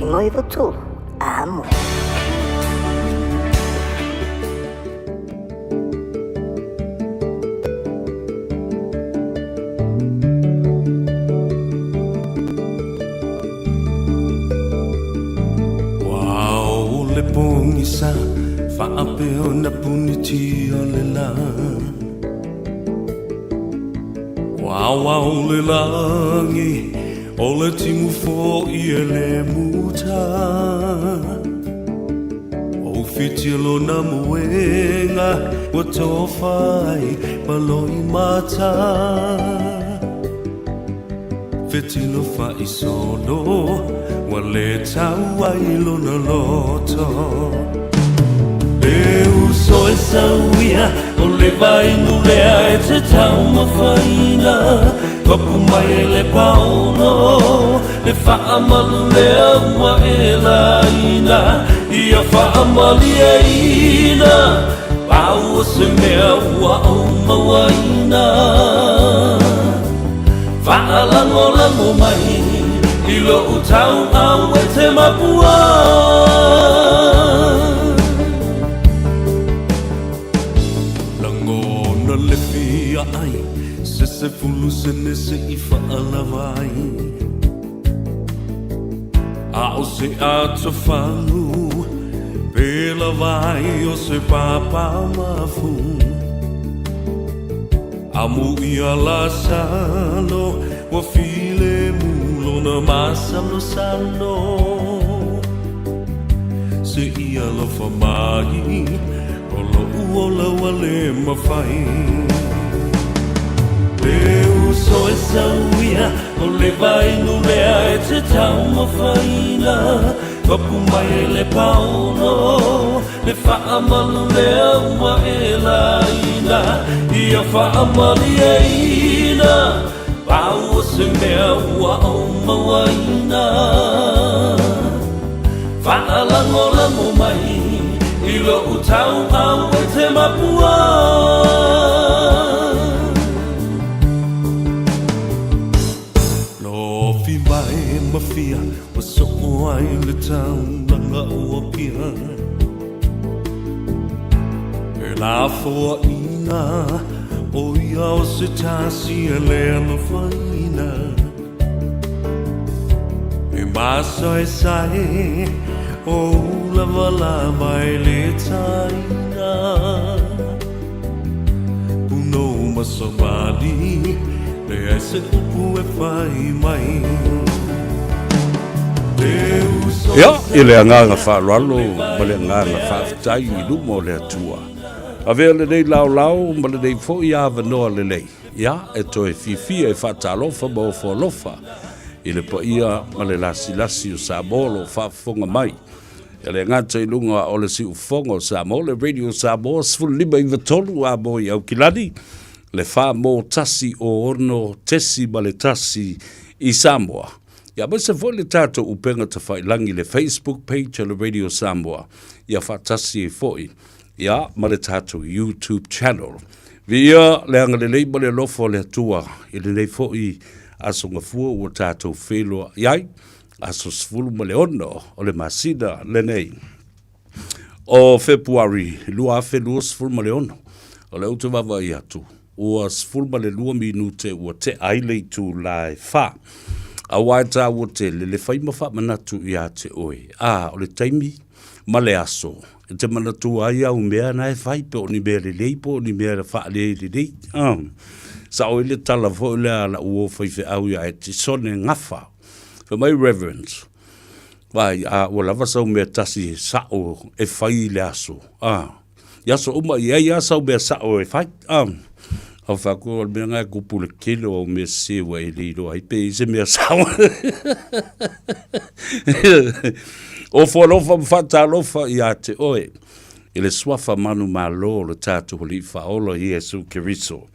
ngoi vô tu amo. Wow, le pongisa fa apeo na puniti o le la. Wow, le langi o le timu fo I le muta. O fitilo na muenga wa tofai paloi mata. Fitilo fa isolo wa le tau ailo na loto. Eu sou essa uia, o levai no lea e te tau mawhaina. Kopu mai e le pauno, le whaamalu lea ua e la ina. Ia whaamali e ina, pau o se mea ua au mawaina. Whaalango lango mai, I lo utau au e te mapua. Le fia ai se fulu se nese I whaalawai a o se ato whalu pela vai o se papa mafu a mu ia la salo wa file mulo na masalo salo se ia lo famai Ola wale mawhai Eu sou essa uia O le vai no lea e te tau mawhaina Kopu mai e le pauno Le whaamalu lea ua e la ina Ia whaamali e ina Pau o se mea ua au mawaina Whaalango lango mai I lo utau au e te mapua No fi mai mafia Wa soko ai le tau langa ua pia E la foa ina O ia o se tasi e lea no faina E masa e sae O lava e le taina Puno masawali Le ai se upu e whai mai Ia, I le anganga whaalalo Ma le anganga whaafitai I lumo le atua A vea le nei lau lau Ma le nei fo I ava noa le lei Ia, e toe fifia e whaatalofa Ma o whalofa I le pa ia Ma le lasi o Samoa whaafonga mai Ele ngata I lunga o le si ufonga o Samoa, le radio Samoa, sfulu lima I vatolu a mo I au kilani, le wha mo tasi o ono tesi ma le tasi I Samoa. Ia ma se fo le tato upenga ta whailangi le Facebook page le radio Samoa, ia wha tasi e foi, ia ma le tato YouTube channel. Via le anga le leiba le lofo le atua, I le nei foi aso ngafua ua tato whelua iai, aso sfulu ma le ono o le masida le nei. O February, lua afe lua sfulu ma le ono, o le uta wawa I atu. Ua sfulu ma le lua minute ua te aile tu lai wha. A waita ua te le whaima wha manatu I ate oe. O le taimi ma le aso. E te manatu ai au mea na e whai pe o ni mea le leipo, o ni mea le wha le lei. Sa o le tala fo le ala ua whaife au ia e te sone ngafa. For my reverence, vai o lava sau mea tasi sao e whai le aso. Yaso uma ia sau mea sao e whai. Au whako o mea ngai kupu le kilo o mea sewa e liro. Ai pe I se mea sao. O whalofa mwhata alofa I ate oe. I le swafa manu malo le tātu holi whaola Iesu Keriso.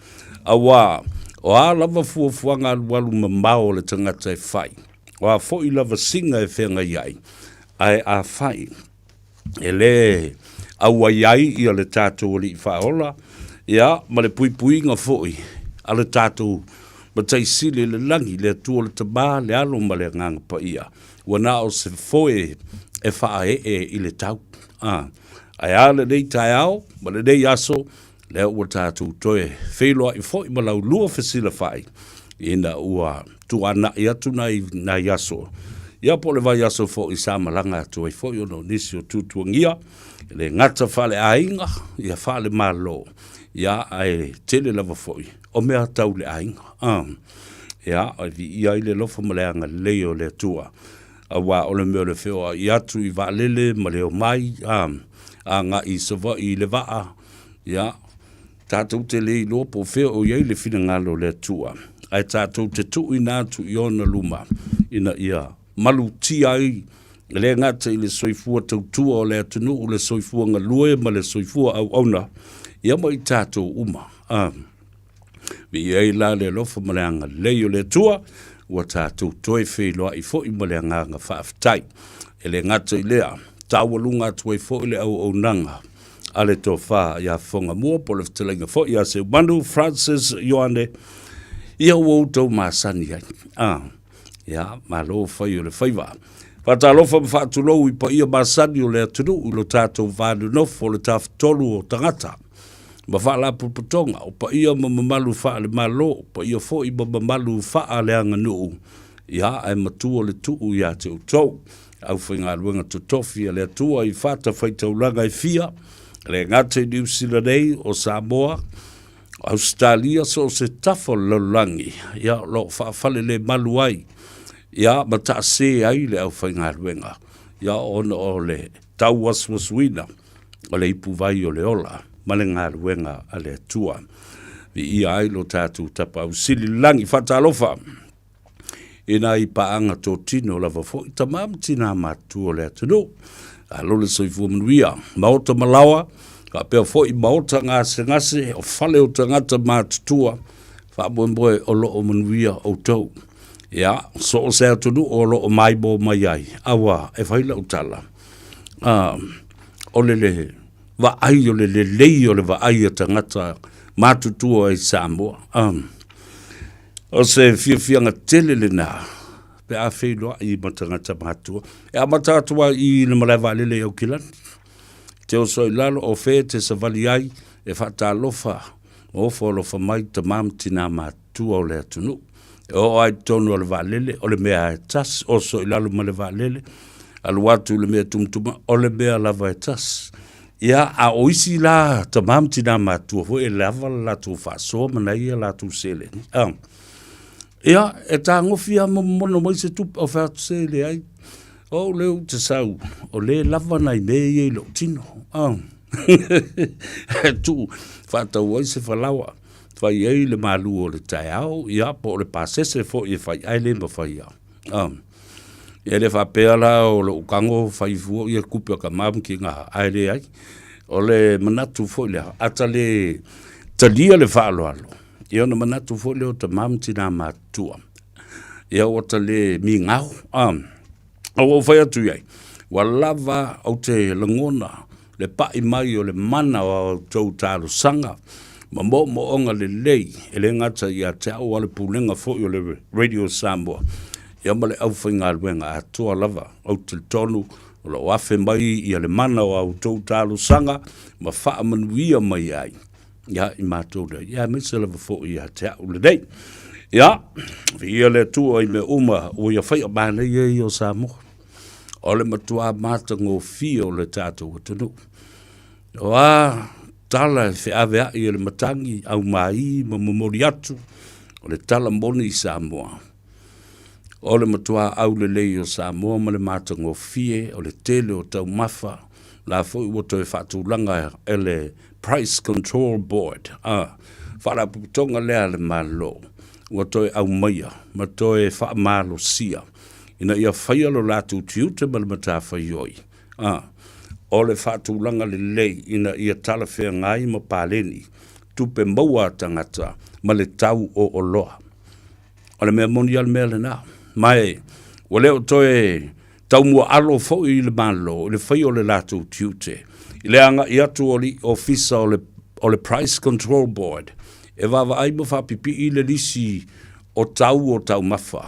Awa, o a lava fuafuanga walu mamao le tangata e whai. O a fo I lava singa e whenga iai, ai a whai. E le aua iai I a le tātou o li whaola, ia, ma le pui nga fo I, a le tātou ma tai sile le langi, le atua le tabā, le alo ma le nganga pa ia. wana o se foe e whae i le tau. Ai ale nei tai au, ma le nei aso, leo ua tātou toe wheloa i foe ma lau lua whesila whai. Ina ua tuana i atu nai aso. Ia po le vai aso fo i sa malanga tu ai fo i ono nisi o tutuangia. Le ngata whale ainga, ia whale malo. Ia ai tele lava fo i. O mea tau le ainga. Ia ai vi ia i le lofa maleanga leo le tua. A wā o le mea le wheo i atu i waalele ma leo mai. A ngā i sava i le waa. Ia tātou te le i lopo wheo o iei le whina ngalo le tua. Ai tātou te tui nātu i ona luma. Ina ia malu ti ai le ngata i le soifua tautua o le atunu o le soifua ngalue ma le soifua au auna ia mo i tātou uma vi ei la le lofa maleanga leo le tua ua tātou toi wheloa i fo i maleanga ngā whaaftai e le ngata i lea tāwalunga tuai fo i le au nanga a le tō wha ia whonga mua po le ftelenga fo i a se manu Francis Ioane ia uoutou māsani ai ia malo fai o le Faiva. Fatalofa ma whaatulou i pa ia masani o le atunu i lo tātou vānu nofo o le tawhtolu o tangata. Ma whaala puputonga o pa ia ma mamalu wha le malo, pa ia fo i ma mamalu wha le anga nuu. Ia ai matua le tuu ia te utou. Au whainga luenga tutofi le atua i whata whaitaulanga i fia. Le ngate New Zealand o Samoa. Australia so se tafo lolangi. Ia lo whaafale le malu ai. Ia mata se ai le au whainga ruenga. Ia ona o le tau waswaswina. O le ipu vai o le ola. Ma le ngā ruenga a le tua. Vi ia ai lo tātou tapa au sili langi whatalofa. Ina i paanga tō tino lava fo. I tamam tina matu o le atunu. A lo le soifua manuia. Maota malawa. Ka pēo fo i maota ngase. O fale o tangata mātutua. Whaamboe o lo o manuia o tau. Ia, so o se atunu o lo o mai bo mai ai. Awa, e whaila utala. O le wa ai o le lei o le wa ai a tangata mātutua i Samoa. O se fianga tele le nā. Pe a whailua i matangata mātua. E a matatua i le malaiwa lele au kilani. Te o soi lalo o whē te savali ai e whatalofa. O wholofa mai ta mamtina mātua o le atunu. O ai tonu o le valele, o le mea e tas, o so i lalo ma le valele, alu watu le mea tumtuma, o le mea lava e tas. Ia, a oisi la, ta mamtina matua, ho e lava la tu whasoa, mana ia la tu sele. Ia, e ta ngofia mono mai se tupa o whatu sele ai. O leo te sau, o le lava nai mea i lo tino. Tu, whatau ai se whalawa. Fai ei le malu o le tai au, ia po le pasese fo i fai ai le ma fai au. Ia le whapea la o le ukango fai fuo i a kupi o ka mamu ki ngā ai le ai. O le manatu fo le ata le talia le whaaloalo. Ia o na manatu fo le o ta mamu tina mātua. Ia o ta le mi ngau. O fai atu iai. Wa lava au te langona, le pai mai o le mana o tau tālo sanga. Ma mo onga le lei, e le ngata i a te au ale pulenga fo i o le Radio Samoa. Ia ma le au whainga luenga a toa lava, au te tonu, o la wafe mai i a le mana o au tau tālu sanga, ma wha manuia mai ai. Ia i mātou le, ia me se lava fo i a te au le nei. Ia, vi ia le tua i me uma, o ia whai a mana i o Samoa. O le matua mata ngō fia o le tātou atunu. O tala fe ave i le matangi au mai ma momori atu o le tala moni i Samoa. O le matua au le lei o Samoa ma le matango fie o le tele o tau mafa la fo i wato e whaatulanga e le Price Control Board. Whara putonga lea le malo wato e au maia ma to e wha malo sia. Ina ia whaialo latu tiute ma le mata whaioi. O le whaatulanga le lei ina ia tala whea ngai ma pāleni, tupe maua tangata ma le tau o loa. O le mea moni al mea le nā. Mai, o leo toe tau mua alo fo i le malo, le whai o le latu tiute. I le anga i atu o li ofisa o le Price Control Board. E wawa ai mo whapipi i le lisi o tau mafa.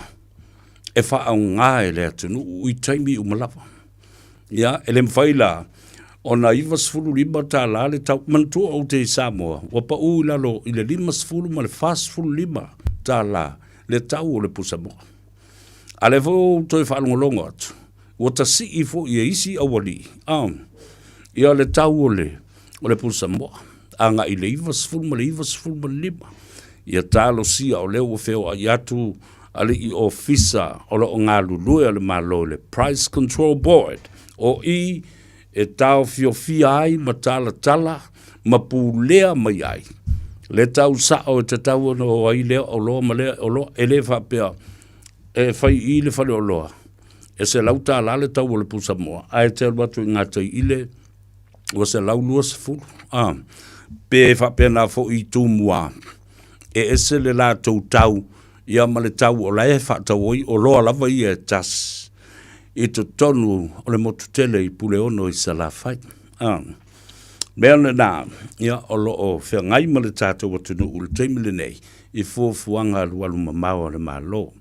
e wha au ngā e lea tunu ui taimi umalawa. Ia, ele mwhaila, o na iwa sifuru lima tā la le tau mantua o te Samoa, wa pa ui lalo i le lima sifuru ma le whasifuru lima tā la le tau o le Samoa. A le fo toi whaalongolongo atu, wa ta si i fo i isi awali, ia le tau o le Samoa, anga i le iwa sifuru ma le iwa sifuru ma le lima, ia tālo sia o leo o feo a iatu ale i ofisa o lo ngā lulue ale malo le Price Control Board, o i e tau fiofia ai ma tala ma pulea mai ai. Le tau sao e te tau no ai leo o loa ma lea o loa e le whapea e whai i le whale o loa. E se lau tā la le tau o le Samoa. Ai te alwatu i ngā tai ile o se lau lua se fulu. Pe e whapea nā fo i tūmua. E se le la tau ia ma le tau o lae whātau oi o loa lava i e tas. I to tonu o le motutele i pule ono i sa la whai. Mea nā, ia o lo o whea ngai ma le tātou o tunu u le teimile nei i fuafuanga lualu mamau le malo.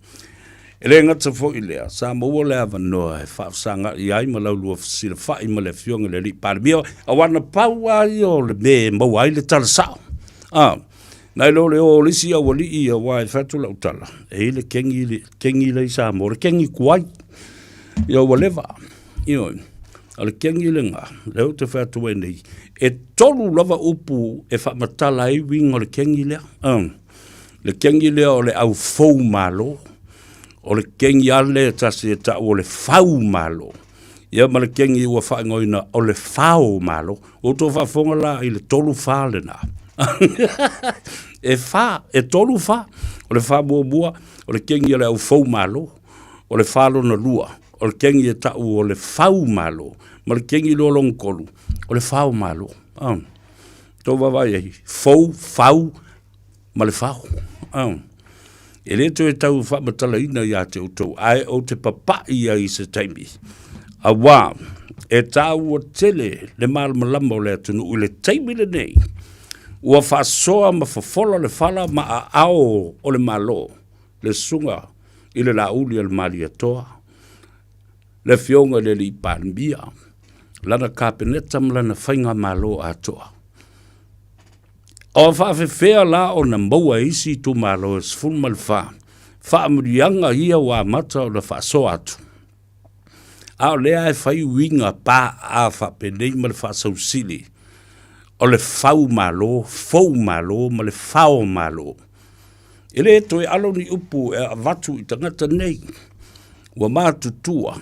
E le ngata fo i lea, sa maua le avanoa e whaafsanga i ai ma lau lua fasila whai ma le fionga le li pāle mia a wana pau ai o le me mau ai le tala sao. Nai lo le o lisi a wali i a wai whatu lau tala. E le kengi le sa mo, le kengi kuai. Ia walewa, ioi, ale kengi le ngā, leo te whātu e nei, e tolu lava upu e whamatala e winga le kengi lea, le kengi lea o le au fau malo, o le kengi ale tasi e ta o le fau malo, ia ma le kengi ua whaingoina o le fau malo, o tō whafonga la i le tolu wha le nā. E tolu wha, o le wha mua, o le kengi ale au fau malo, o le whalo na lua, o le kengi e tau o le fau malo, ma le kengi lo longkolu, o le fau malo. Tō wawai ei, fau, ma le fau. E le to e tau whamatala ina i a te utou, ai o te papai a i se taimi. A wā, e tau o tele le malamalama o le atunu u le taimi le nei, ua whasoa ma whafola le whala ma a ao o le malo, le sunga, i le lauli al mali atoa, le fionga le li pānbia, lana kāpeneta mlana whainga malo atoa. O whawhewhea la o na maua isi tu malo e sfulma le wha, whaamurianga ia wa mata o le whaso atu. A o lea e whai winga pā a whapenei ma le whasau sili, o le fau malo, ma le fao malo. Ele to e alo ni upu e avatu i tangata nei, wa mātutua,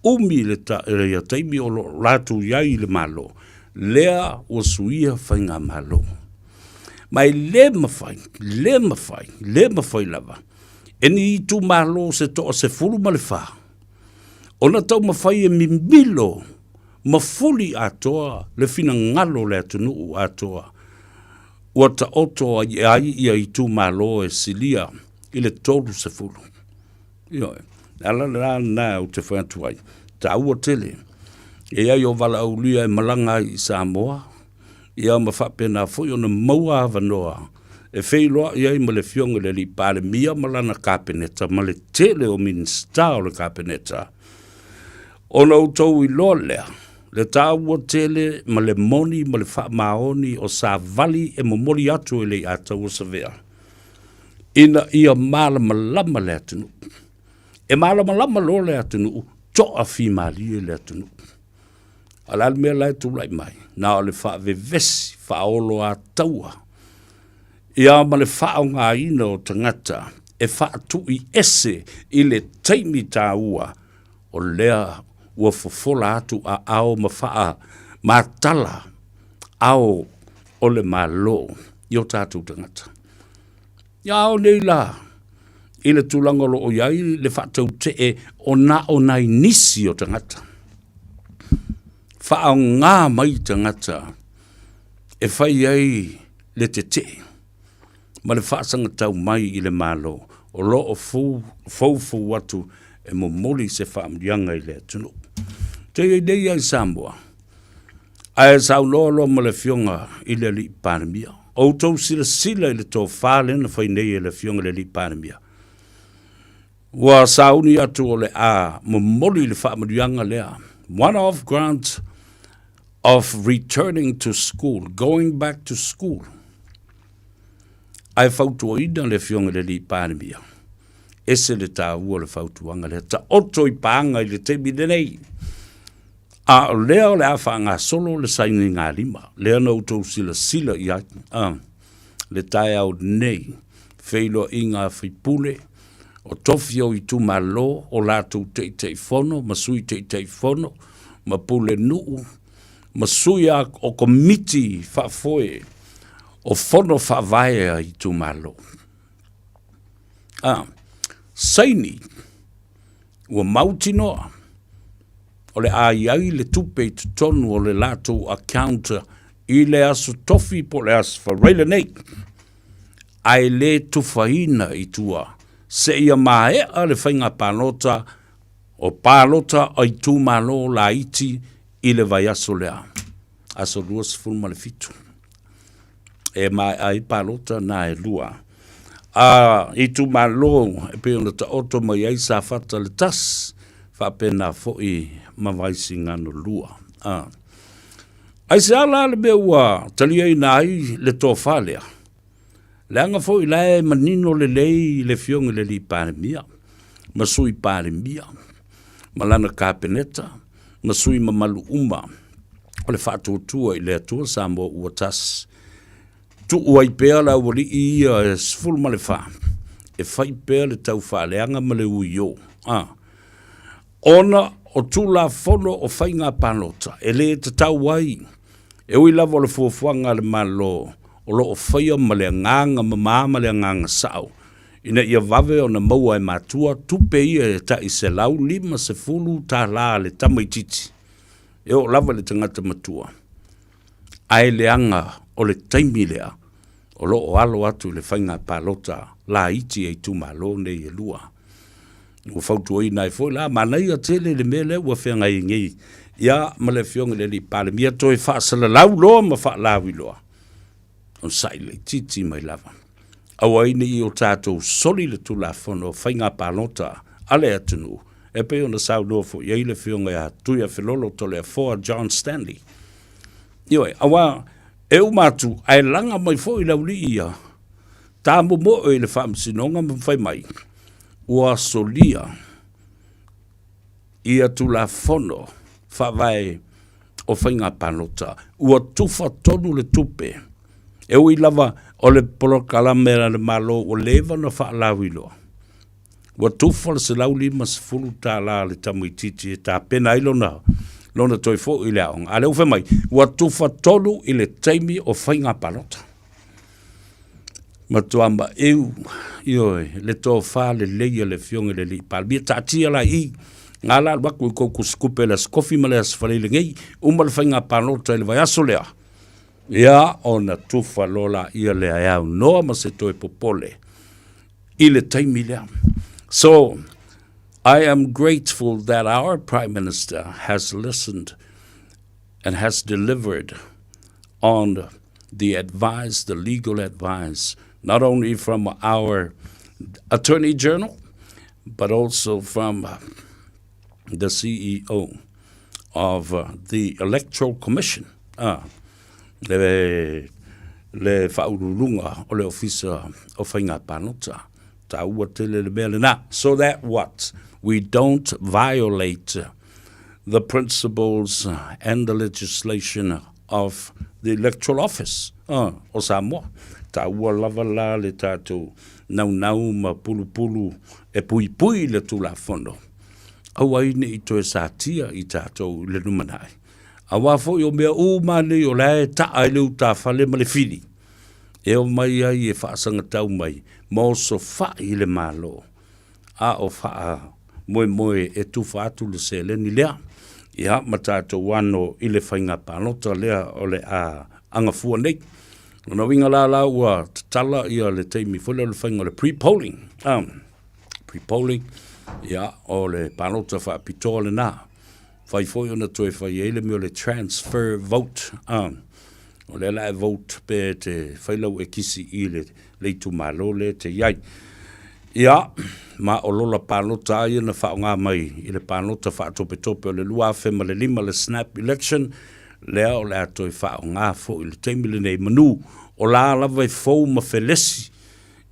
umi le ta e taimi o lo ratu iai le malo, lea o suia whainga malo. Mai le mawhai lava, e ni i tu malo se to o se fulu ma le wha. Ona tau mawhai e mimilo, mafuli atoa, le fina ngalo le atunu atoa, ua ta oto ai ia i tu malo e silia i le tolu se fulu. Ioe, ala na o te whantu ai, ta ua tele, e ai o wala au lia e malanga i Samoa, i au mawhapena fui o na maua avanoa, e wheiloa i ai ma le fionga le li pāle mia malana kāpeneta, ma le tele o minsta o le kāpeneta. O na utou i loa lea, le tāua tele ma le moni ma le wha maoni o sa vali e momori atu e le atau o sa vea. Ina ia malamalama le atunu. E malamalama lo le atunu, to a fimali e le atunu. Alal mea lai tu lai mai, na o le wha vevesi, wha olo a taua. Ia ma le wha o ngā ina o tangata, e wha tu i ese i le teimi tā ua, o lea ua fofola atu a ao ma wha ma tala ao o le malo i o tātou tangata. Ia o nei la, i le tūlangolo o iai le whatau te e o nai nisi o tangata. Wha o ngā mai tangata e whai ai le te ma le whaasanga tau mai i le malo o lo o fau watu e mo moli se whaamrianga i le tunu. Te idei ai Samoa. Ai sau lolo ma le fionga i le li panemia. O tau sila i le tō whāle na whai nei e le fionga le li panemia. Wa sauni atu o le a momoli le whaamaduanga lea. One-off grant of returning to school, going back to school. Ai whautua ina le fionga le li pānemia. Ese le tā ua le whautuanga le ta oto I pāanga I le tebi nei. A lea le a whaanga solo le saini ngā lima. Lea na utou sila I ai. Le tai au nei. Feilo I ngā whipule. O tofi au I tu malo. O lātou teitei fono. Masui teitei fono. Ma pule nuu. Masui a o komiti whafoe. O fono whavaea I tu malo. Saini. Ua mauti noa. O le ai le tupe I tonu o le lātou account I le asu tofi po le asu whareile nei. Ai le tuwhaina I tua. Se ia maea le whainga pālota o pālota ai tu malo la iti I le vai aso lea. Aso lua sifuruma le fitu. E mai ai pālota na e lua. I tu malo e pe ona ta oto mai ai sa fata le tas. Whapena foi mawaisi ngano lua. Ai se ala le beua talia I nai le tō whalea. Le anga foi lae manino le lei le fionga le li pānemia. Masui pānemia. Malana kāpeneta. Masui mamalu uma. O le whātua I le atua Samoa ua tas. Tu ua I pēa la wali I sfulu ma le wha. E whai pēa le tau whaleanga ma le uio. Ona o tula fono o whainga pānota. E le te tau wai. E ui lava le fuafuanga le malo. O lo o whaia ma le nganga ma le nganga sao. Ina ia vave o na maua e matua. Tupe ia e ta I se lau lima se fulu ta la le tamaititi. E o lava le tangata matua. Ai le anga o le taimi lea. O lo o alo atu le whainga pālota. La iti e tu malo nei e lua. Ua whautua I nai foi la. Manai a tele le mele ua whenga I ngei. Ia ma le fionga le li pālemia toi whaasala lau loa ma wha lawi loa. On sai le titi mai lava. Awa ina I o tātou soli le tula whono whainga pālota. Ale atunu. E pe ona sau loa fo iei le fionga ia tuia whelolo to le a John Stanley. Ioi, awa e umatu ai langa mai fo I lau li ia. Tā mo I le whaamsinonga ma whai mai. Ua solia ia tula whono whawai o whainga pālota. Ua tufa tonu le tupe. E ui lava o le polokalamera le malo o leva na whaalawi loa. Ua tufa le se lau lima se fulu tā la le tamuititi e tā pena ilona. Lona toi fo I le aonga. Ale uwe mai. Ua tufa tonu I le taimi o whainga pālota. Matuamba eu. Ioi. Le tō wha le leia le fionga le li pāl. Bia tātia la I. Ngā la waku I kouku skupe le skofi ma le aswharele ngei. Uma le whainga pālota I le vai aso lea. Ia ona tufa lola ia le aiau noa ma se toe popole. I le taimi lea. So, I am grateful that our Prime Minister has listened and has delivered on the advice, the legal advice, not only from our Attorney General, but also from the CEO of the Electoral Commission. Le whaururunga o le ofisa o whainga pānota. Tā ua tele le mele nā. So that what? We don't violate the principles and the legislation of the electoral office. O Samoa. Tā ua lava la le tātou nau ma pulu e pui le tula whono. Awa ine I toe sātia I tātou le numanai. Awa fo yo mea umane o lae taa I leu tā whale ma le whiri. E o mai ai e whaasanga tau mai. Mo so wha I le malo. A o wha moe e tu whaatu le se leni lea. Ia ma tātou wano I le whainga pālota lea o le a angafua nei. Ona winga la ua tala ia le teimi fole le whainga le pre-polling. Pre-polling. Ia o le pālota wha pitoa le nā. Whai foi ona toi whai eile me o le transfer vote. O le la vote pe te whailau e kisi I le tu malo le te iai. Ia, ma o lola pānota ia na whaonga mai i le pānota whaatope o le lua whema le lima le snap election, lea o le ato i whaonga fo i le teimile nei manu, o la lava i fau ma felesi,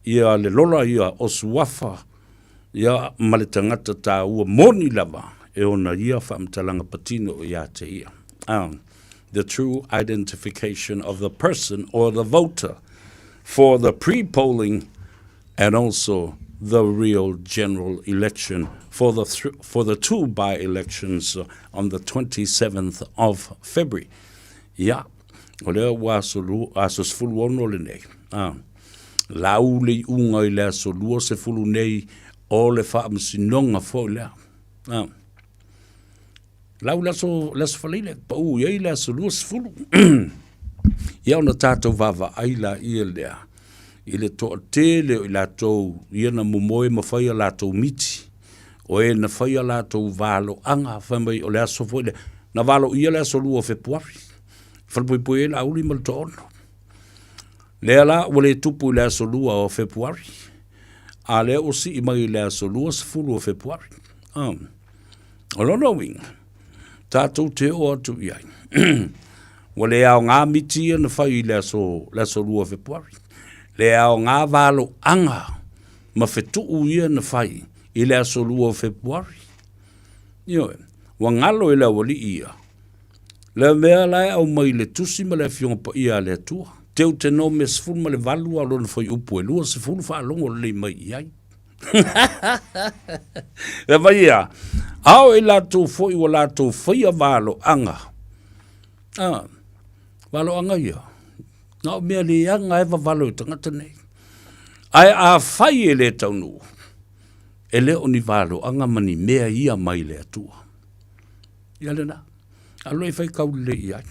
ia le lola ia o suafa, ia ma le tangata tā ua moni lava, e ona ia whaamtalanga patino ia te ia. The true identification of the person or the voter for the pre-polling and also the real general election for the two by-elections on the 27th of February. Yeah, o lea wa aso sfulu ono le nei. Lau le unga i lea so lua se fulu nei o le whaamsinonga fo lea. Lau laso falile, pau iei lea so lua se fulu. Ia ona tātou vava aila ia lea. I le toa tele o i lātou, ia na mumoe ma whaia lātou miti, o e na whaia lātou valo anga, whamai o le aso fwile, na valo ia le aso lua Februari, whalpuipui e la uli ma le toono. Lea la, wale tupu le aso lua o Februari, a lea o si i mai le aso lua sefulu o Februari. O lono winga, tātou te o atu iai. Wale au ngā miti ia na whai le aso lua Februari. Le au ngā valo anga ma whetuu ia na whai i le aso lua Februari. Ioe, wa ngalo i le wali ia. Le mea lai au mai le tusi ma le fionga pa ia le atua. Teu te no me sifuru ma le valu a lona whai upu e lua sifuru wha alongo le mai iai. Le mai ia, au i lato fwoi wa lato whaia valo anga. Valo anga ia. Nga o mea le anga e wawalo i tangata nei. Ai a whai e le taunu. E le o ni walo anga mani mea ia mai le atua. Ia le na. Alo e whai kau le ia.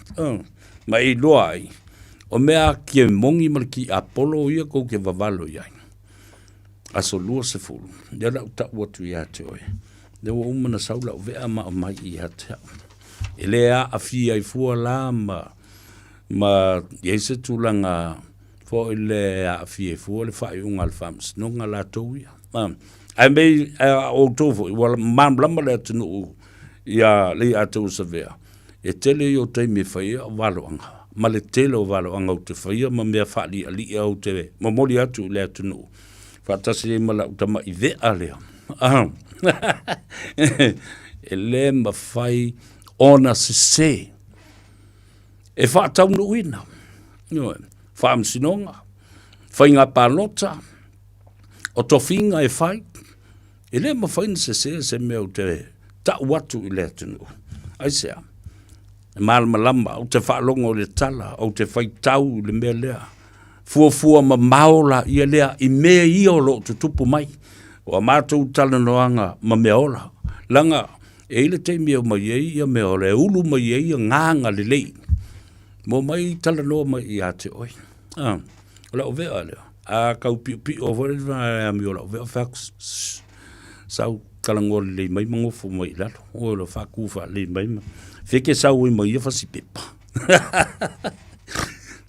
Ma i loa ai. O mea ki e mongi malaki Apollo ia kou ke wawalo ia. Aso lua se fulu. Ia la uta watu ia te oe. Le wa umana saula o vea ma o mai ia te au. E le a fia i fua la ma yeise tulanga fo ile a fie fo le fa un alfams no nga la to ia ai me o to fo wala man blamba le tunu ia le atu severe e tele yo te me fa ia valo anga ma le tele o valo anga o te fa ia ma me fa li ali o te ma moli atu le tunu fa tasi ma la utama i ve ale ele ma fai ona se e wha taunu uina. Wha amsinonga. Whainga pānota. O tofinga e whai. E le ma whaina se mea o te tau atu i le atunu. Ai sea. E malama o te whaalonga o le tala. O te whai tau le mea lea. Fua ma maola ia lea i mea ia o lo tutupu mai. O a mātou tala noanga ma mea ola. Langa e ile te mea mai ei ia mea ola. E ulu mai ei ia nganga le lei. Mo mai tala noa mai i ate oi. Ola o vea leo. A kau pi o vore a mi ola o vea fax. Sau kalangore le mai mangofo mai lalo. Ola fakufa le mai ma. Feke sau i mai ia fasi pepa.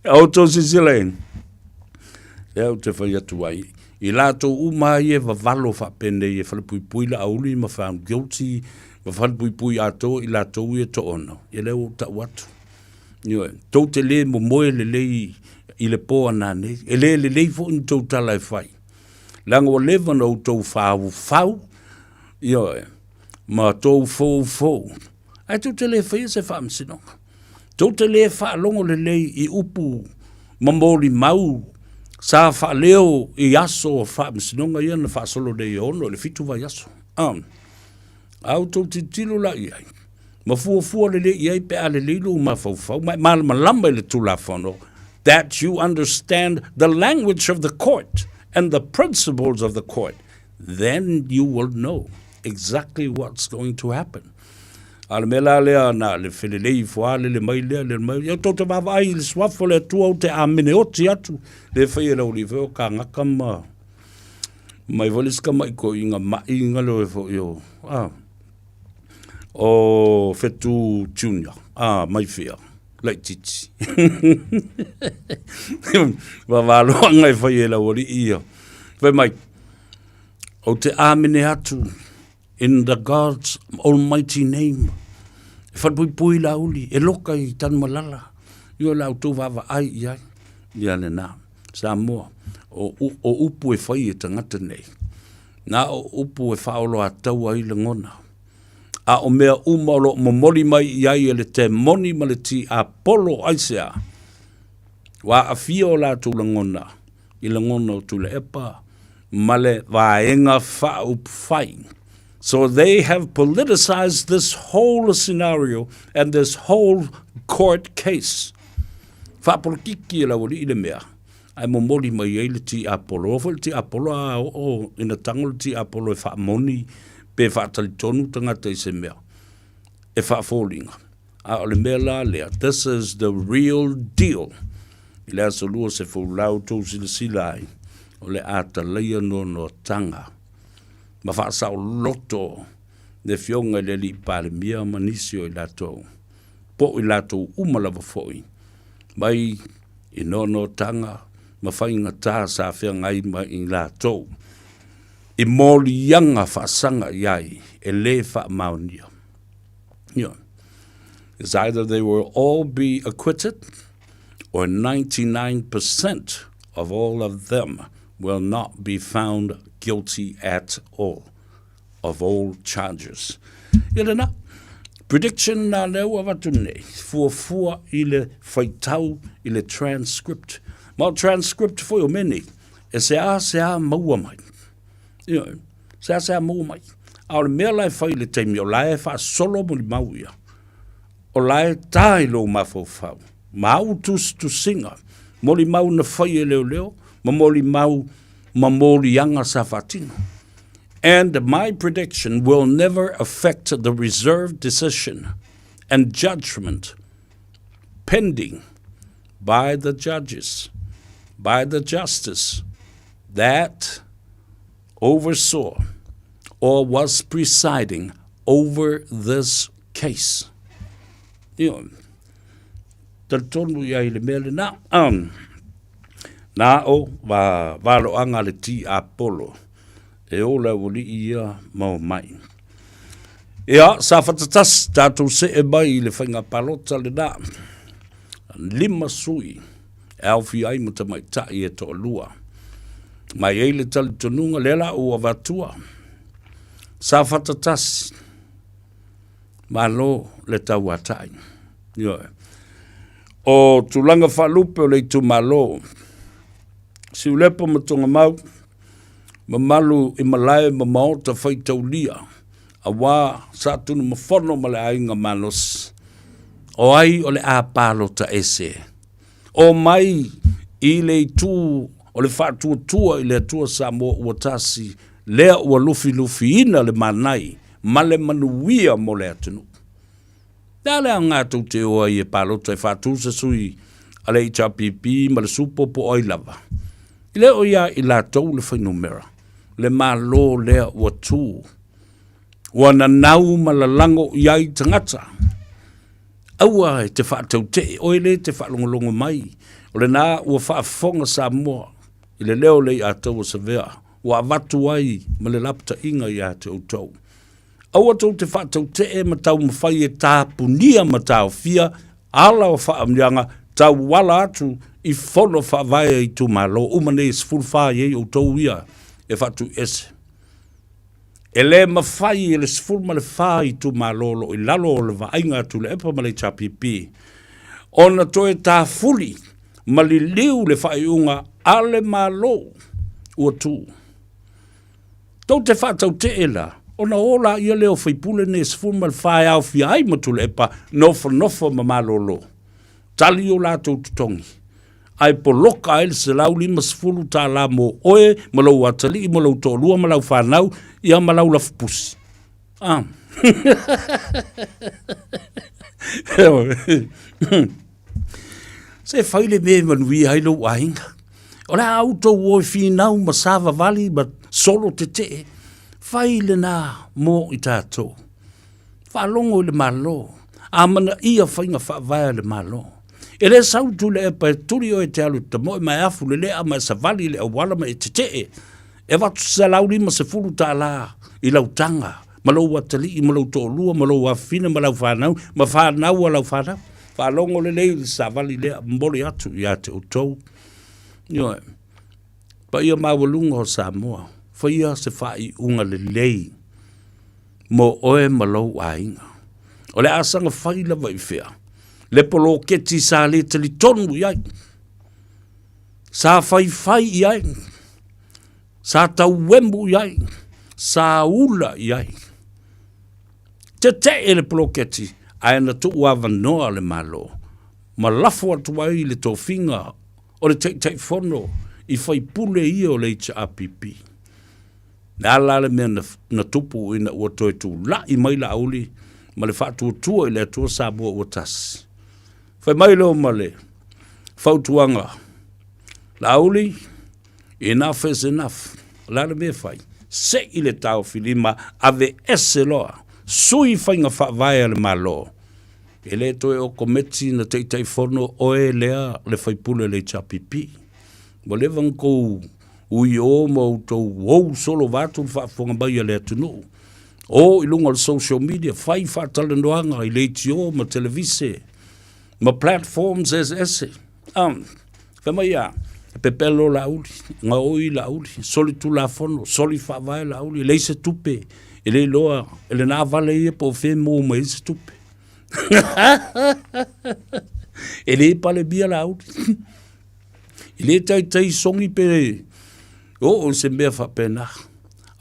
Auto sisilen. Eo te whai atu ai. I lato umai e vavalo fa pende e whalapui la auli ma found guilty. Ma whalapui ato i lato ui e to ono. I leo ta watu. Tau te le mo moe le lei i le poa nane. E le lei fo in tau tala e whai. Langa o lewa no tau whau. Ma tau fau. Ai tau te le whai se wha amsinonga. Tau te le wha longo le lei i upu. Mamori mau. Sa wha leo i aso o wha amsinonga ia na wha solo le i ono. Le fitu vai aso. Au tau te tilo la i ai. Ma fua le iai pe ale lilu ma fau ma lamba le tula fono that you understand the language of the court and the principles of the court, then you will know exactly what's going to happen. Al mela le na le felelei fo ale le mai le mai yo to va vai le swafo le tu o te amene o ti atu le fai le olive ka ngaka ma mai volis ka mai ko inga lo fo yo o fetu junior mai fia like titi va lo ngai fa yela wori ia vai mai o te amene atu, in the God's almighty name. E whapui la uli, e loka I tan malala. Io lau tō wawa ai iai. Ia le nā, Samoa, o upu e whai e tangata nei. Nā o upu e whaolo a taua I le ngona. A o mea umalo momoli mai iai e le te moni ma le ti a polo aisea. Wa a fia o la tū le ngona. I le ngona o tū le epa. Ma le vaenga wha upu whai. So they have politicized this whole scenario and this whole court case. Whapolokiki e lawari I le mea. Ai momoli mai e le ti Apollo. Ofo le ti Apollo a o ina tango le ti Apollo e whaamoni pe whaatali tonu tangata I se mea. E whaafolinga. A o le mea la lea. This is the real deal. I lea sa lua se whaulau tō sila sila ai. O le ata leia no tanga. Ma whaasau loto. Le fionga le li pale mia manisio I lato. Po I lato umalawa foi. Mai I no tanga. Ma whainga tā sa whia ngai mai I lato. I mōli yanga whaasanga iai. E le wha maunia. Yeah. It's either they will all be acquitted or 99% of all of them will not be found guilty at all of all charges. Ilena, prediction na leo avatu nei, fua I le whaitau I le transcript. Ma transcript foi o meni, e se a maua mai. Se a maua mai. A le mea lai whai le teimi o lai wha solo mo li mauia. O lai tai lo mafau. Mau tus tu singa. Mo li mau na whai e leo. Ma mo li mau ma mo li anga sa whatino. And my prediction will never affect the reserved decision and judgment pending by the judges, by the justice that oversaw or was presiding over this case. Tonu ia I le mele na. Na o valo anga le ti Apollo. E ola wuli ia mau mai. Ia, sa whatatas, tātou se e mai I le whainga palota le nā. Lima sui, alfi ai mata mai tai e to lua. Mai e le tali tonunga lela o avatua. Sa whatatas, malo le tau atai. O tulanga whalupe o le tu malo. Si ulepo matunga mau, mamalu I malai mamao ta whaitau lia. A wā sa tunu mawhono ma le ainga malos. O ai o le āpalo ta ese. O mai I le tū, o le whātua tua I le tua Samoa ua tasi, lea ua lufi ina le manai, ma le manuia mo le atunu. Nā lea ngā tau te oa I e palota I whātua sa sui, a le HRPP ma le supo po oi lava. I le o ia I la tau le whainumera. Le malo lea ua tū. Ua na nau ma la lango iai tangata. Aua te whaatau te, oi le te whaalongolongo mai. O le nā ua whaafonga Samoa. I le leo le a tau sa vea. Ua avatu ai ma le lapta inga I a te utau. Aua tau te whaatau te e ma tau mawhai e tāpunia ma tau fia. Ala o whaamnianga tau wala atu I whono whaavaya I tu malo. Umane I sfulwha I o tau ia. E whatu ese. E le mawhai e le sful ma le wha I tu malolo I lalo o le vainga tu le epa ma le chapipi. Ona toe tā fuli ma li liu le whai unga ale malo ua tu. Tau te whatau te ela. Ona ola ia leo whaipule ne sful ma le whai au fi ai ma tu le epa nofo ma malolo. Tali o la tau tutongi. Ai poloka ele se lau lima sfulu tā la mo oe, ma lau atali, ma lau tōlua, ma lau whanau, ia ma lau lafupusi. Se whaile me manui hailo wahinga. O la auto oi whinau ma sava vali, ma solo te te. Whaile nā mo I tātou. Whalongo le malo. Amana ia whainga whaavaya le malo. E le sautu le e pae turi o e te alu ta mo e mai afu le lea ma sa vali le awala ma e te te e. E watu sa lau 50 tala i lau tanga. Ma lau watali, ma lau tōlua, ma lau wafina, ma lau whanau, ma whanau a lau whanau. Whalongo le lei, sa wali lea, mbori atu, ia te utou. Ioe. Pa ia mawalunga o Samoa. Fa ia se whai unga le lei. Mo oe ma lau ainga. O le asanga whai lawa i whea. Le polo keti sa le tali tonu iai. Sa whai iai. Sa tau wembu iai. Sa ula iai. Te e le polo keti. Aina tu uawa noa le malo. Ma lafo atu ai le tō whinga. O le tei whono. I whai pule ia o le HRPP. Na ala le mea na tupu ina ua toi tu la i mai la auli. Ma le whātua tua i le atua Samoa ua tasi. Whai mai leo ma le whautuanga. La auli, enough is enough. La le mea whai. Se i le tau whilima ave ese loa. Sui whainga whaavaya le malo. E le toi o kometi na tei whono oe lea le whaipule le HRPP. Mo le vankou ui o mo tau wou solo watu whaafonga mai le atunu. O ilunga le social media, whai whaatale noanga i le itio, ma televise, ma platforms as ese. Wha mai a, pepelo la uli, nga oi la uli, soli tu la fono, soli whaavai la uli, le se tupe, e le loa, e le nā vale ia po whe mō ma se tupe. E le pale bia la uli. I le tai songi pe, o se mea whapena.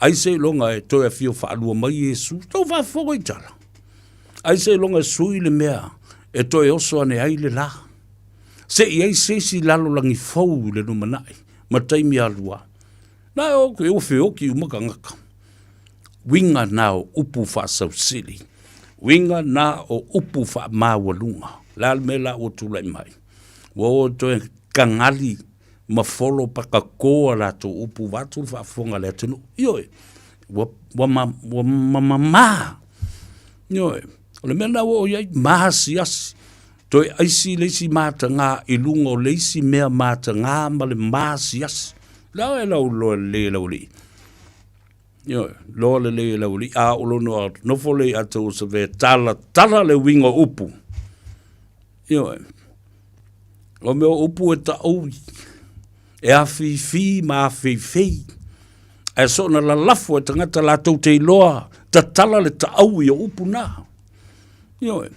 Ai se longa e toi a fio whaalua mai Yesu, tau whafonga i tala. Ai se longa sui le mea, e toi oso ane ai le la. Se i ai se si lalo langi fau le numanai, ma taimi alua. Na o ke ofe oki umaka ngaka. Winga na o upu wha sausili. Winga na o upu wha mawalunga. Lal me la o tulai mai. Wo toi kangali, ma folo paka koa la to upu watu whafonga le tunu. Ioe, wa ma. Ioe, le mena o iai mahasi asi. Toi aisi leisi mata ngā ilungo leisi mea mata ngā ma le mahasi asi. Lau e lau loa le lau li. Ioe, loa le lau li. A ulo noa nofo le ata usa ve tala le wingo upu. Ioe, o meo upu e ta oui. E a fi ma a fi. E so na la lafo e tangata la tau te iloa, ta tala le ta au i o upu na. Ioe,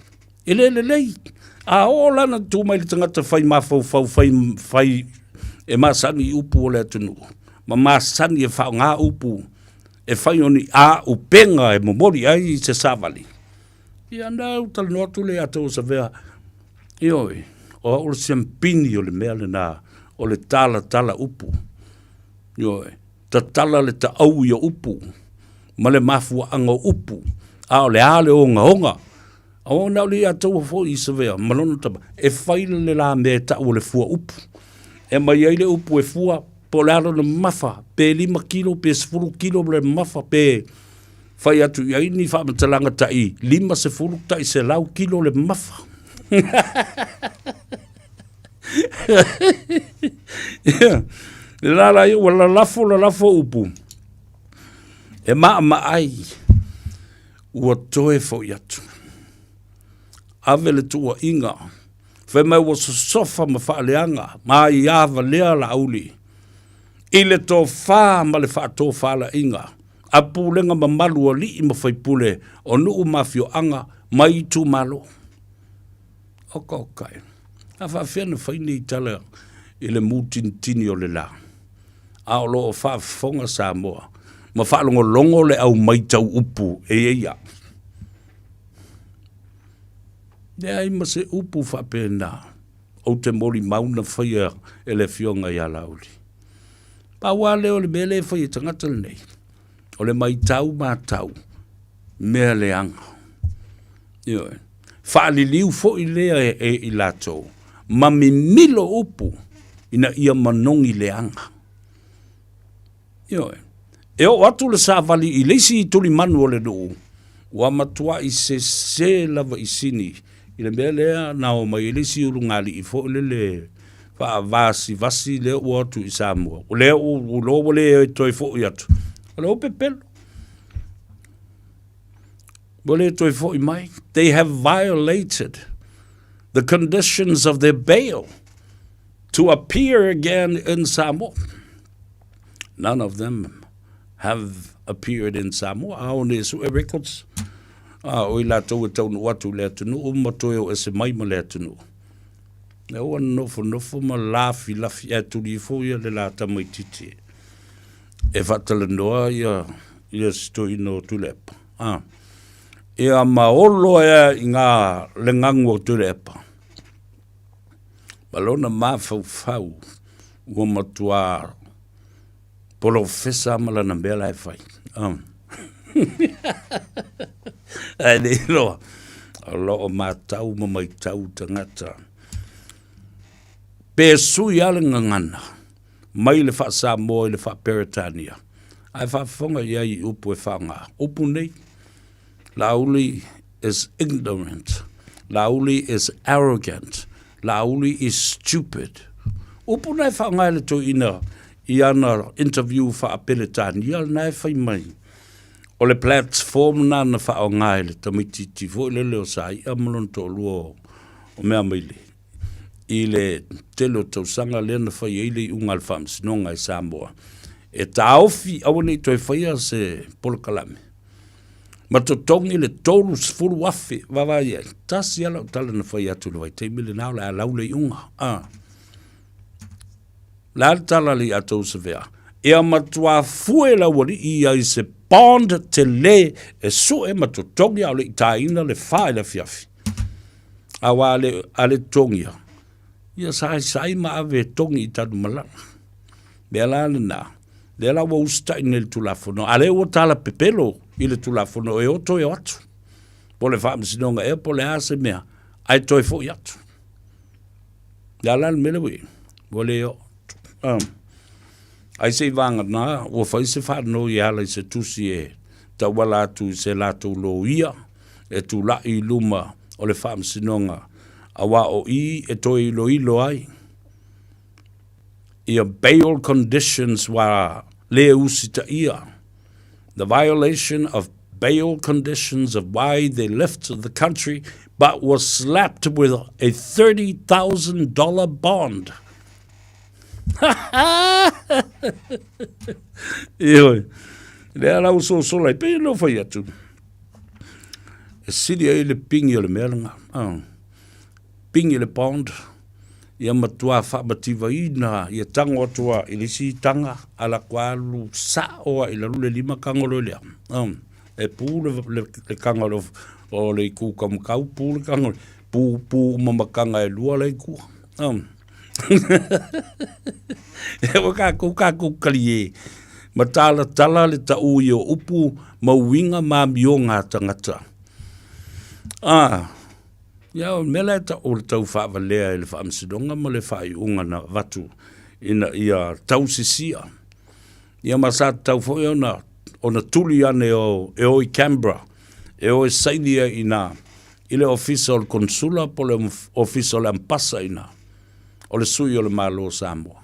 e lei. A o lana tu mai le tangata fai mafau fai e masani i upu o le atunu. Ma masani e whao ngā upu, e fai oni a upenga e momori ai se savali. I anda utala noatu le ata o sa vea. Ioe, o le siampini o le mea le nā. O le tala upu. Ioe, ta tala le ta au i o upu. Ma le mafua anga upu. A o le ale o onga. A o nao le atou fo i se vea. Malona taba. E whaile le la mea ta o le fua upu. E mai ai le upu e fua. Po le alo le mafa. Pe 5 kilo, pe 10 kilo le mafa. Pe whai atu i aini whamatalanga tai. 5 tai se lau kilo le mafa. Yeah. La lafo upu. E ma ai. Ua toe fo yatu. Ave le tua inga. Fe mai wa sofa ma whaaleanga. Ma i ava lea la auli. I le tō wha ma le wha tō wha la inga. A pūlenga ma malu a li i ma whaipule. O nuu mafio anga mai tu malo. Oka okai. A whawhiana whaini i tala i le mūtintini o le la. A o loo whaafonga Samoa. Ma whaalongo longo le au maitau upu e eia. Nea ima se upu whapena. O te mori mauna whaia e le fionga i alauli. Pa wā leo le mele e whaia tangata le nei. O le maitau mātau. Mea le anga. Ioe. Whaaliliu fo i lea e i lato. Ma mi milo upu ina ia manongi le anga. Ioe. E o atu le savali i leisi i tuli manu o le nuu. Wa matua i se lava i sini. I le mea lea na o mai i leisi urungali i fo le vasi le ua tu i Samoa. O le u lo le toi fo i atu. Lo pepelo. Wale toi fo i mai. They have violated the conditions of their bail to appear again in Samoa. None of them have appeared in Samoa. Aone su e records. O i la tau e tau nu atu le atu nu. Umatoe o ese mai ma le atu nu. E oa nofo ma lafi e tuli fo ia le la tamai titi. E fatala noa ia stoi no tulepa. Ia maolo e i ngā lengangu o tulepa. Malona mafau ua matua polofesa malana mbela e fai. Ai nei loa. Alo o matau ma mai tau tangata. Pe sui ale ngangana. Mai le wha Samoa i le wha Peritania. Ai wha whonga ia i upu e whanga. Upu nei. Lauli is ignorant. Lauli is arrogant. Lauli is stupid. Upu nei whanga ele to ina i ana interview wha Peritania. Nei whai mai. O le platform na na wha o ngaile tamititi. Fo le leo sai amalon to luo o mea maile. I le telo tausanga lena whai eile i ungal whamsinonga i Samoa. E taofi awane toi whaia se polokalame. Ma to tongi le tolu sfuru wafi wawai ai. Tasi ala o tala na whai atu le wai teimile nao le alau le unga. La tala li atou se vea. E a matua fue la wari i ai se bond te le e su e mato tongi au le itaina le whae le fiafi. Awa ale tongi a. Ia sai ma ave tongi i tadu malana. Lea la na. Lea la wa ustai nel tulafono. Ale o tala pepelo i le tulafono e o toi atu. Po le whaamisinonga e po le ase mea. Ai toi fo i atu. Lea la mele wei. Wale o. Ai se vanga na. Ua fai se whaano i ala i se tusi e. Ta wala atu i se lato lo ia. E tu la i luma o le whaamisinonga. Awa o I e toi ilo ai. Ia bail conditions wa le usita ia. The violation of bail conditions of why they left the country, but was slapped with a $30,000 bond. Ioi. Lea lau so lai pe no fai atu. E siri ai le pingi o le mealanga. Pingi le bond. Ia matua whaamativa ina, ia tango atua i lisi tanga ala kualu sa oa i lalu le lima kangolo lea. E pū le kangolo o le iku kamukau, pū le kangolo, pū mamakanga e lua le iku. E wakaku kali e, matala tala le tau i o upu mauinga ma mio ngā tangata. Ia mele ta o le tau whaava lea e le whaamsidonga ma le whai unga na watu ina ia tau sisia. Ia masa tau fo ona tuli ane e o i Canberra, e o i saidia ina ile official consula po le official ampasa ina, o le sui o le malo Samoa.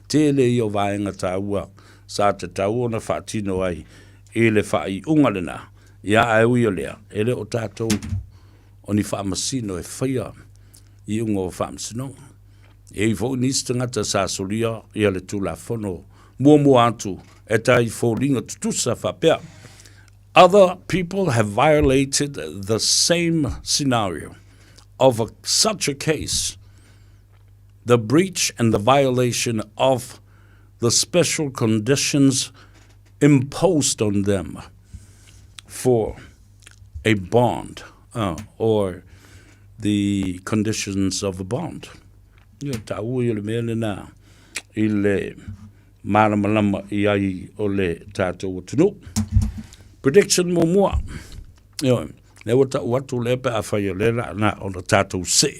Tele i o vaenga taua, sa te tau ona whaatino ai, e le whai unga le na, ia ai ui o lea, ele o tātou, o ni whaamasino e whaia i unga o whaamasinonga. E i fo nisi tangata sa solia i ale tula whono mua atu e tai fo ringa tutusa whapea. Other people have violated the same scenario of such a case, the breach and the violation of the special conditions imposed on them for a bond. Or the conditions of a bond. Ia tau i le mele na i le malamalama i ai o le tātou atunu. Prediction mo mua. Ia, le watu le pe a whai le na o le tātou se.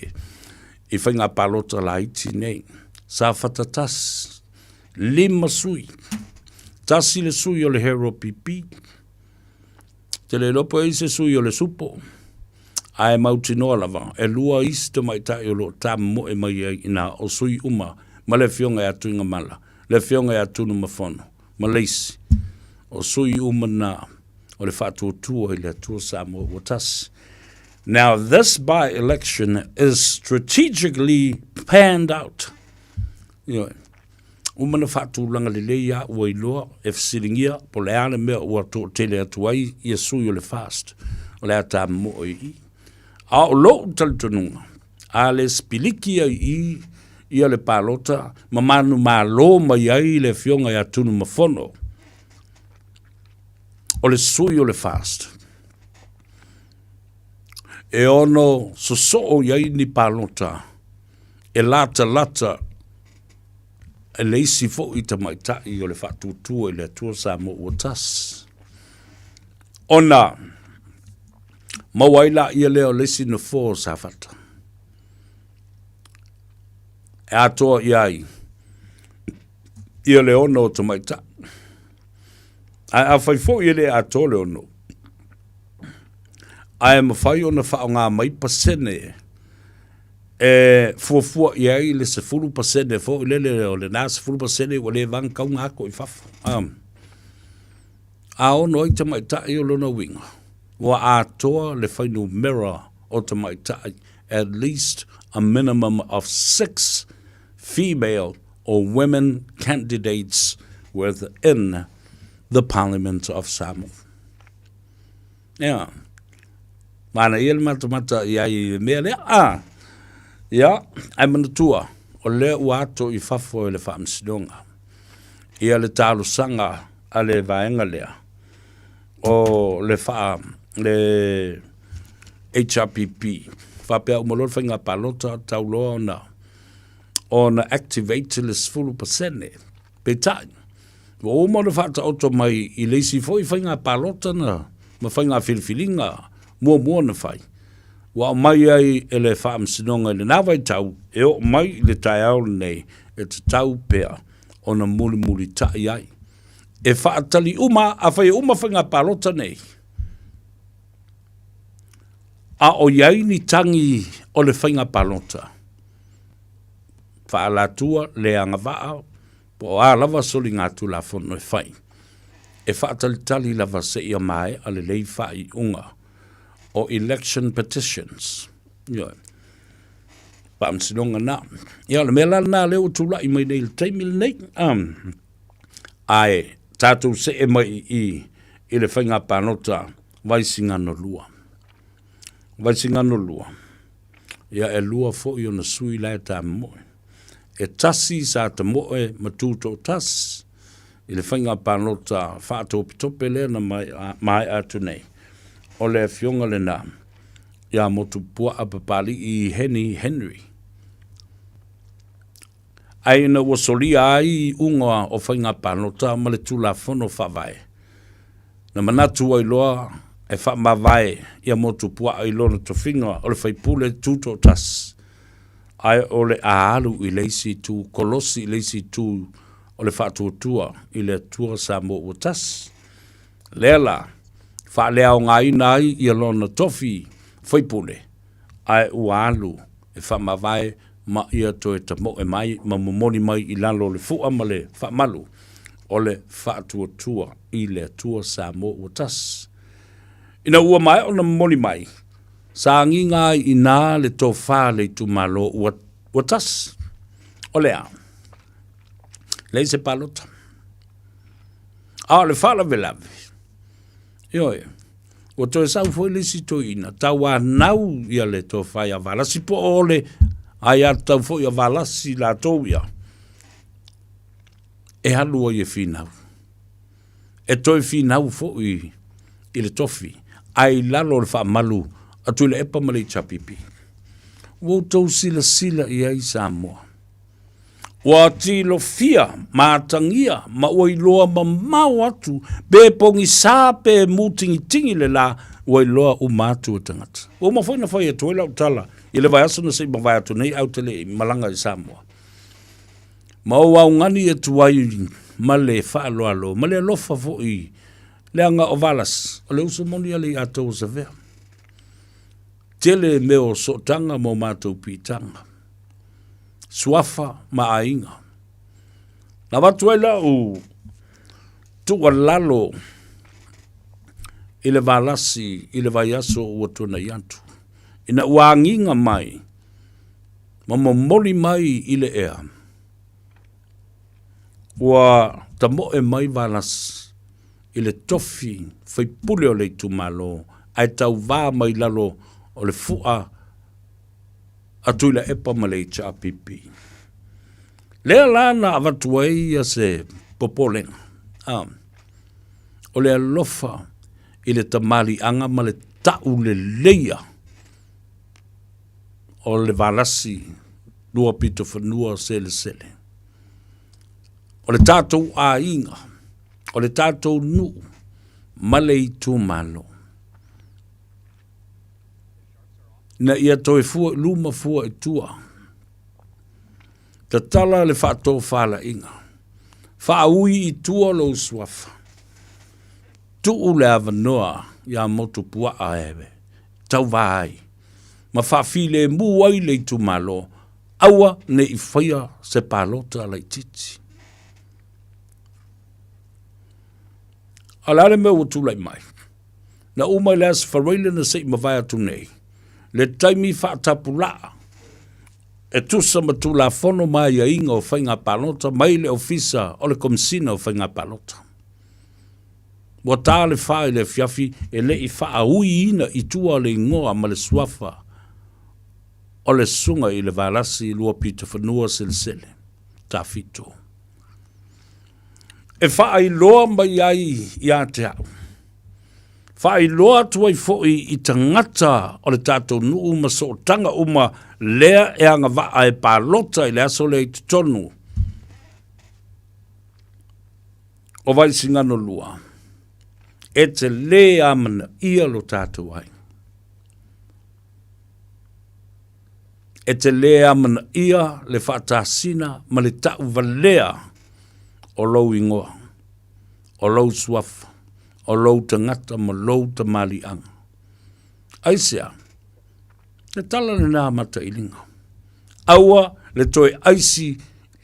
I whainga palota la iti nei. Sa whatatas. 5 sui. Tasi le sui o le hero pipi. Te le lopo e se sui o le supo. Ai mautinoa lava, e lua iste mai tai o lo ta mo e mai ai ina o sui uma, ma le fionga e atu inga mala, le fionga e atu numa fono, ma leisi, o sui uma na, o le whātua tua i le tua Samoa o tasi. Now, this by-election is strategically panned out. Umana whātūlanga le leia ua iloa, e fsiringia, po le ane mea ua tō tele atu ai, i a sui o le fast, o le ata mo i. A o lo talitonunga, a le spiliki i a le palota, ma manu ma lo mai ai le fionga i atunu mafono, o le sui o le fast. E ono so iai ni palota, e lata, e leisi fo i tamaitai o le whatutua i le atua Samoa o tas. Ona, mawaila ia leo leisi na fo sa fata. E atoa iai, ia le ono o tamaitai. A fai fo ia le atoa le ono. Ai mawhai o na whao ngā mai pasene e fuafua iai le se fulu pasene fo i lele o le nā se fulu pasene o le vang kau ngako i whafu. A ono i tamaitai o lona winga. Wa a toa le whainu mera o tamaitai at least a minimum of 6 female or women candidates within the Parliament of Samoa. Yeah. Mana ia le matamata ia i mea lea, ia, ai manatua, o le ua ato i whafo e le whaamsidonga. Ia le talo sanga a le vaenga lea, o le wha, le HRPP, whapea umalor whainga palota tauloa o na activate le sfulu pasene, petai. O umalo whata oto mai i leisi fo i whainga palota na, ma whainga whilwhilinga, mua na whai. Wa mai ai e le whaamsinonga le nawai tau, e o mai le tai au nei, e te tau pea o na muli tai ai. E whaatali uma, a whai uma whainga palota nei. A o iai ni tangi o le whainga palota. Whaalatua le anga waa, po a lava soli ngā tu la whono e whai. E whaatali lava se ia mai a le lei whai unga. O election petitions. Ia. Pamsinonga na. Ia, le mea lana leo tula i mai nei le teimil nei. Ai, tātou se e mai i le whainga panota waisingano lua. Waisingano lua. Ia e lua fo i ona sui lai tā moe. E tasi sa ta moe matuto tas. I le whainga panota whaatope lea na mai atu nei. O le fionga le nā, ia motu pua apapali i Henry. Ai na wasolia ai unga o whainga panota ma le tula whono whawai. Na manatu ai loa e whamawai ia motu pua ai lona to whinga o le whaipule tuto tas. Ai o le aalu i leisi tu, kolosi i leisi tu o le whatuatua i le tua Samoa o tas. Lela, whaalea o ngā inai i alona tofi whaipule. Ai ualu e whamawai ma ia to e tamo e mai, ma momoni mai i lalo le fua ma le whamalu o le whaatuatua i le tua Samoa o tas. Ina ua mai o na momoni mai, sa nginga i nā le tō whale tu malo ua tas. O lea, lei se palota. A le whala velave. Ioe, o to e sau foi lisi to ina, tau a nau ia le to whai a valasi po ole, ai a tau foi a valasi la tau ia. E halua i e whinau. E to e whinau foi i le tofi, ai lalo le wha malu, atu le epa mali chapipi. Wau tau sila i ai Samoa. Wa tilo fia, mātangia, ma oi loa ma mau atu, be pongi sā pe mūtingi tingi le la, oi loa u mātua tangata. O ma whaina whai atu, ila utala, i le vai aso na sei ma vai atu nei au tele i malanga i Samoa. Ma o au ngani atu ai ma le whaaloalo, ma le alofa fo i, le anga o valas, o le usa moni ali ato o sa vea. tele me o so tanga mo mātou pitanga. Suafa ma ainga. Na watuela o tua lalo ile valasi, ile vaiaso o tuna yantu. Ina uanginga mai, mamomoli mai ile ea. Wa tamo e mai valas, ile tofi, fai pule o le tumalo, ai tau vā mai lalo o le fua, atu ila epa malei cha pipi. Lea lana avatuai a se popolenga. O le alofa ile tamali anga ma le tau le leia o le valasi lua pito whanua sele sele. O le tātou a inga, o le tātou nu, male i tū malo. Na ia toi fua, luma fua i tua. Ta tala le whātou whala inga. Whaui i tua lo suafa. Tu le avanoa ia motu pua aewe. Tau vai. Ma whawhile mu ai le tu malo. Aua ne i whaia se palota lai titi. Alare me utu lai mai. Na umai le as whareile na se i mawai atu nei. Le taimi whaatapulaa. E tusa matu la fono mai a inga o whainga palota. Mai le ofisa o le komisina o whainga palota. Wa tā le whae le fiafi e le i wha ui ina i tua le ingoa ma le suafa o le sunga i le valasi lua pita whanua sele sele. Tā fito. E wha i loa mai ai i a te au. Wha i loa tuai foi i tangata o le tātou nuu ma so tanga uma lea e anga wa e pālota i le aso le i tonu. O vai singano lua. E te le amana ia lo tātou ai. E te le amana ia le whaatasina ma le tau valea o lou ingoa, o lou suafa, o lou tangata ma lou tamali anga. Aisea, le tala le nā mata ilinga. Aua le toi aisi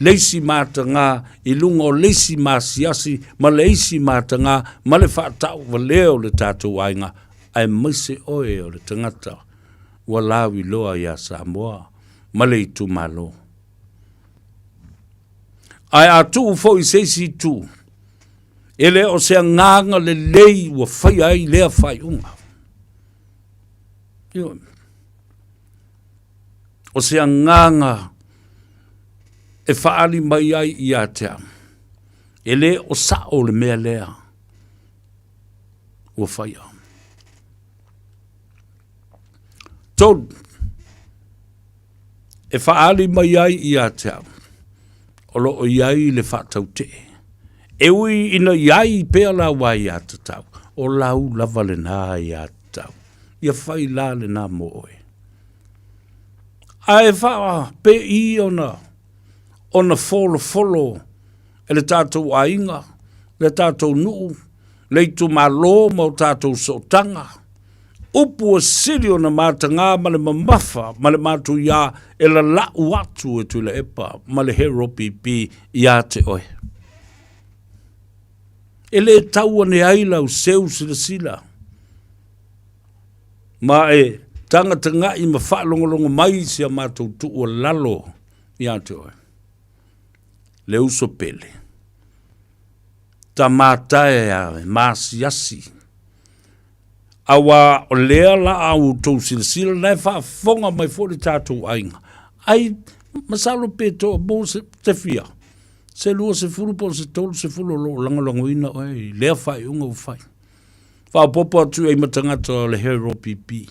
leisi mata ngā i lunga o leisi masiasi ma leisi mata ngā ma le whaatau wa leo le tātou ainga ai maise oe o le tangata wa lawi loa ia Samoa ma le itu malo. Ai atu ufo i seisi tu ele o se nganga le lei wa whai ai lea whai unga. O se nganga e whaali mai ai i a te am. E le o sa o le mea lea. Ua whaia. Tōn. E whaali mai ai i a te am. O lo o iai le whaatau te. E ui ina iai pēr la wai a te tau. O lau lava le nā i a te tau. Ia whai la le nā mo oe. A e wha pe i ona. Ona folo, e le tātou ainga, le tātou nuu, le tu malo ma o tātou sotanga. Upu o siri o na mātanga ma le mamafa, ma le mātou ia, e la lau atu e tu le epa, ma le hero pipi ia te oe. E le tau ane aila o seu sila sila. Ma e tangata ngai ma whaalongolongo mai si a mātou tu o lalo ia te oe. Le uso pele. Ta mātae awe, māsiasi. Awa o lea la au tau sila nei whaafonga mai fōri tātou ainga. Ai, masalo pe tō, mō te fia. Se lua se furu po se tolu se furu lo langalango ina, oi, lea whai unga u whai. Whaapopo atu ei matangata le hero pipi.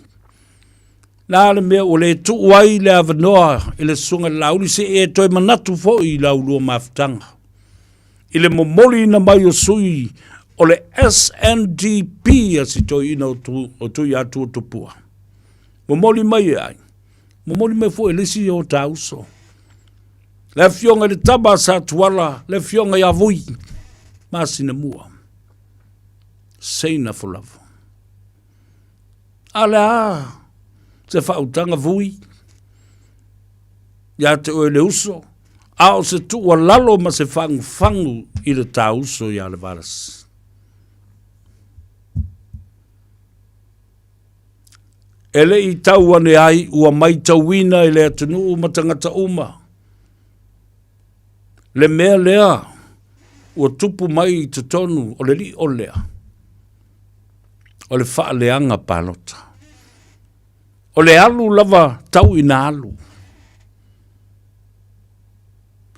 Nā le mea o le tu wai le avanoa i le sunga lauli se e toi manatu fo i laulua mafutanga. I le momoli na mai o sui o le SNDP a si toi ina o tui atu o tupua. Momoli mai ai. Momoli mai fo e lisi o tauso. Le fionga le taba sa tuala, le fionga ya vui. Masina mua. Seina fo lavo. Ala se whautanga vui. Ia te oe le uso. A o se tua lalo ma se fangu i le tā uso ia le varas. Ele i tau ane ai ua mai tauina i le atunu ma tangata uma. Le mea lea ua tupu mai i te tonu o le li o lea. O le wha leanga palota. O le alu lava tau ina alu.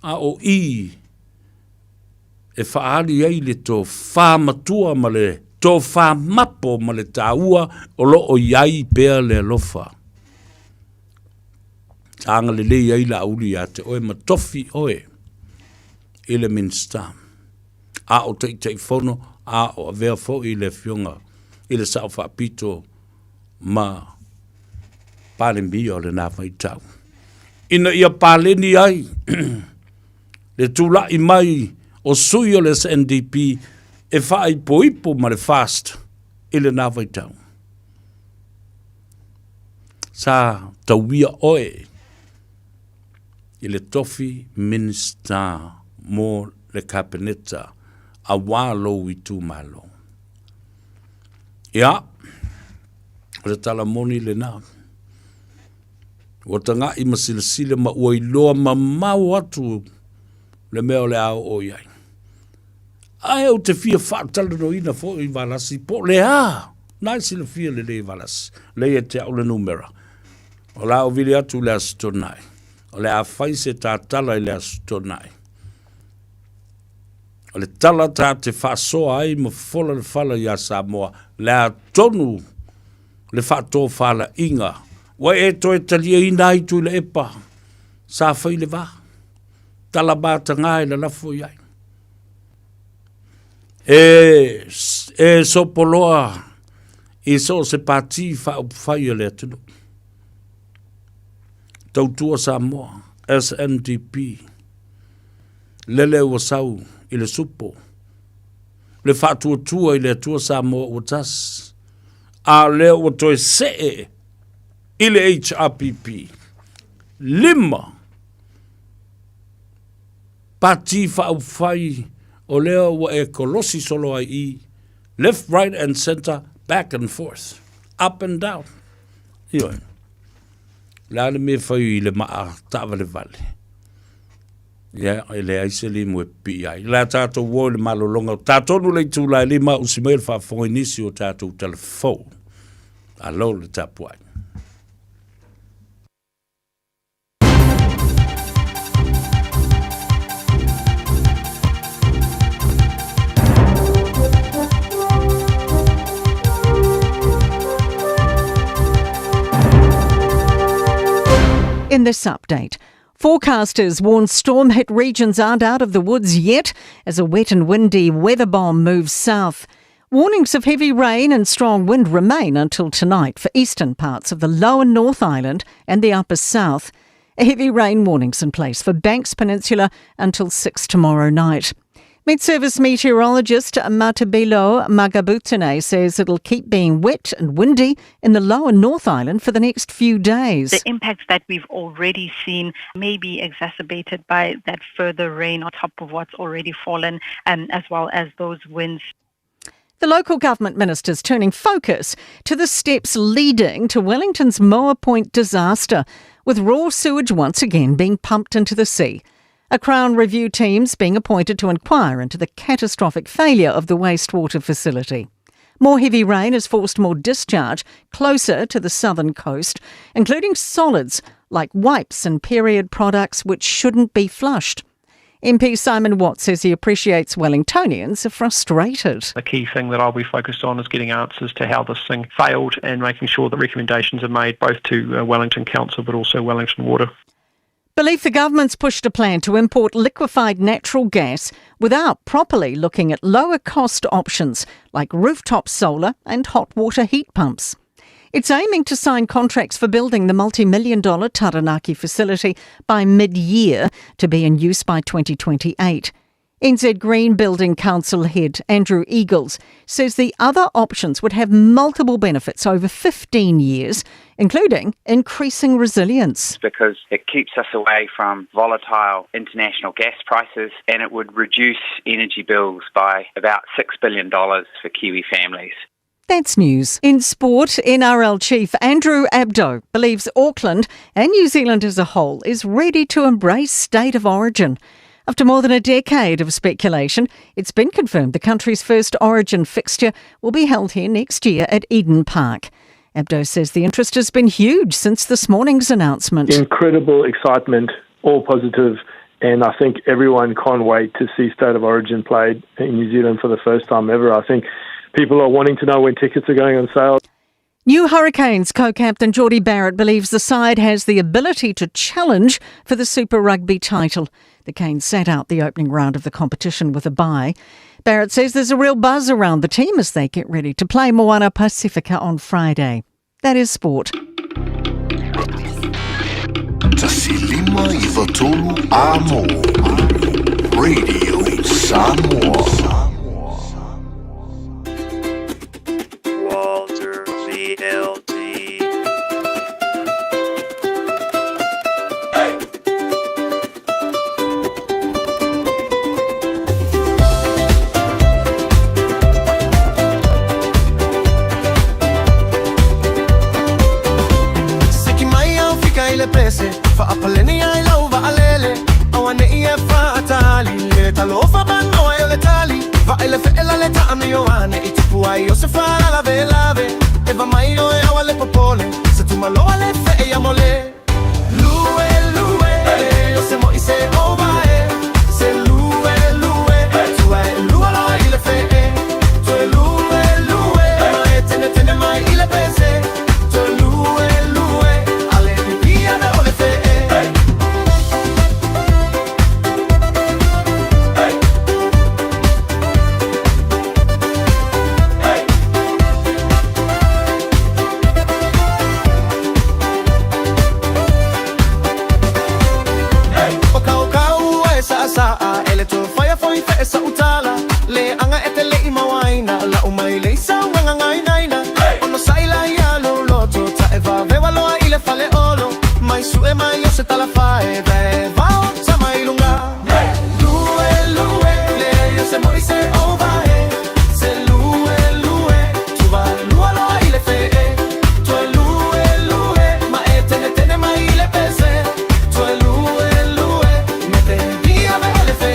A o i e whaari ei le tō whāmatua ma le tō whāmapo ma le tāua o lo o iai pēr le alofa. Anga le lei ei la uli a te oe ma tofi oe i le minsta. A o te whono a o avea fo i le fionga i le sao whapito ma pālembi o le nā whaitau. Ina ia pāleni ai le tūla i mai o sui o le SNDP e whaai poipo ma le fast i le nā whaitau. Sa tauia oe i le tofi minister mo le kabineta a wālo i tū malo. Ia, le tala moni le nā. O tanga i masilasile ma ua iloa ma mau atu le mea le au o iai. Ai au te fia whaatala no ina fo i valasi, po le nai sila fia le valasi, le e te au le numera. O la o vili atu le astonai, o le a whaise tā tala i le astonai. O le tala tā te whaasoa ai ma fola le whala i a Samoa, le a tonu le whaato whala inga, wa e toi talia ina i tu le epa, sa whai le wā. Tala bata ngai la lafo iai. E so poloa i so se pati whai le atunu. Tautua Samoa, SNDP, lele ua sau i le supo. Le whaatua tua i le atua Samoa ua tas. A le ua toi see i le HRPP. 5 pati whai o leo wa e kolosi solo ai I, left, right and center, back and forth, up and down. Ioi. Lale me whai I le maa tawa le vale. Ia, le aise li mwe pi ai. La tātou woi le malolonga. Tātou nu le tūlai li ma usimel wha whainisi o tātou telefou. Alo le tapuai. In this update, forecasters warn storm-hit regions aren't out of the woods yet as a wet and windy weather bomb moves south. Warnings of heavy rain and strong wind remain until tonight for eastern parts of the lower North Island and the upper south. A heavy rain warning's in place for Banks Peninsula until 6 tomorrow night. Mid-service meteorologist Matabelo Magabutene says it'll keep being wet and windy in the lower North Island for the next few days. The impacts that we've already seen may be exacerbated by that further rain on top of what's already fallen, as well as those winds. The local government minister's turning focus to the steps leading to Wellington's Moa Point disaster, with raw sewage once again being pumped into the sea. A Crown review team's being appointed to inquire into the catastrophic failure of the wastewater facility. More heavy rain has forced more discharge closer to the southern coast, including solids like wipes and period products which shouldn't be flushed. MP Simon Watt says he appreciates Wellingtonians are frustrated. The key thing that I'll be focused on is getting answers to how this thing failed and making sure that recommendations are made both to Wellington Council but also Wellington Water. Believe the government's pushed a plan to import liquefied natural gas without properly looking at lower cost options like rooftop solar and hot water heat pumps. It's aiming to sign contracts for building the multi-million-dollar Taranaki facility by mid-year to be in use by 2028. NZ Green Building Council head Andrew Eagles says the other options would have multiple benefits over 15 years, including increasing resilience. Because it keeps us away from volatile international gas prices, and it would reduce energy bills by about $6 billion for Kiwi families. That's news. In sport, NRL chief Andrew Abdo believes Auckland and New Zealand as a whole is ready to embrace state of origin. After more than a decade of speculation, it's been confirmed the country's first Origin fixture will be held here next year at Eden Park. Abdo says the interest has been huge since this morning's announcement. Incredible excitement, all positive, and I think everyone can't wait to see State of Origin played in New Zealand for the first time ever. I think people are wanting to know when tickets are going on sale. New Hurricanes co-captain Geordie Barrett believes the side has the ability to challenge for the Super Rugby title. The Canes sat out the opening round of the competition with a bye. Barrett says there's a real buzz around the team as they get ready to play Moana Pacifica on Friday. That is sport. Tasilima I Watolu Amo Radio Samoa. Walter VLT. Prese fa apaleni ai lauva alele awane ia fa atali le talofa ban o ele tali va ele fe ela le ta amio ane itipu ai o se fa la lave eva mai o e awale popole se tu malo ale fe e amole lue o se mo ise ova se lue tu ai lue la ile fe tu e lue ma tene mai ile pese tu lue esa utala le anga etele imawaina la umai le sawa ngai naina ono saila ya lo loto ta eva veva lo ile fale olo mai su e mai yo se tala fae va o sa mai lunga lue le yo se moi se ova se lue tu va lua lo ile fe tu lue ma etene mai ile pese tu lue me te dia me le fe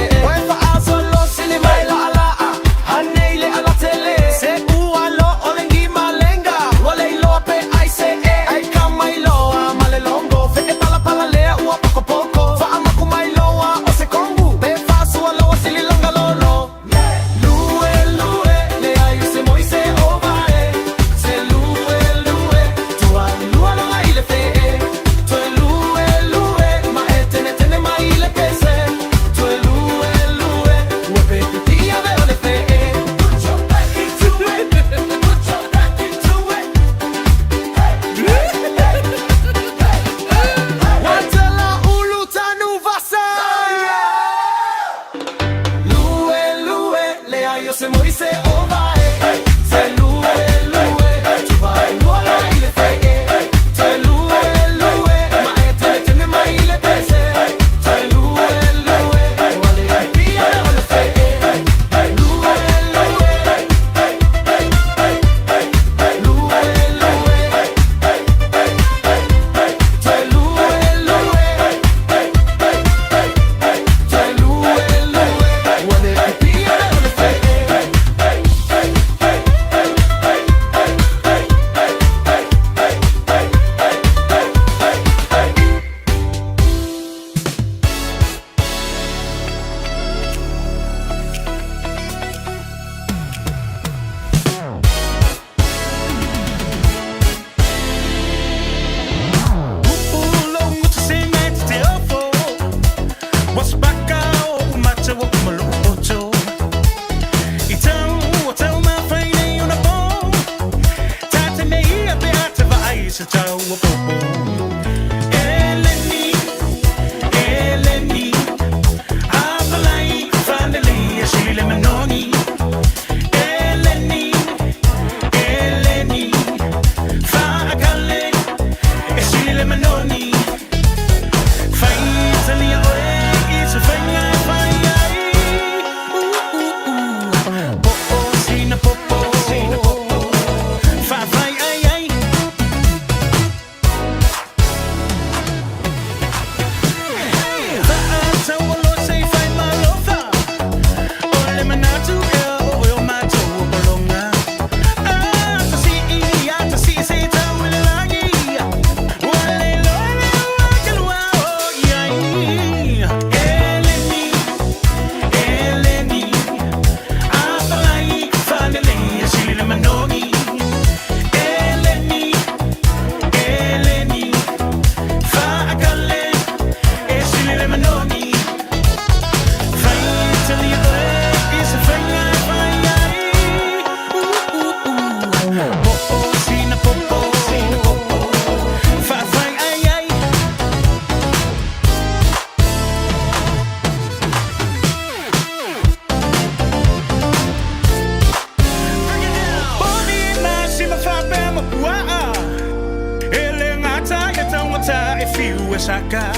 uesaka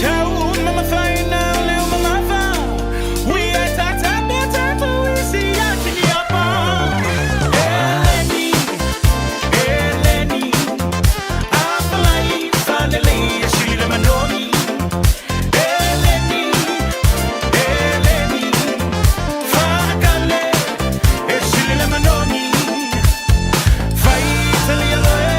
Tau mama faina leo mama fa We are tata tata we see yaki apa Eleni Apalai finally shile manoni Eleni Fakale shile manoni Finally always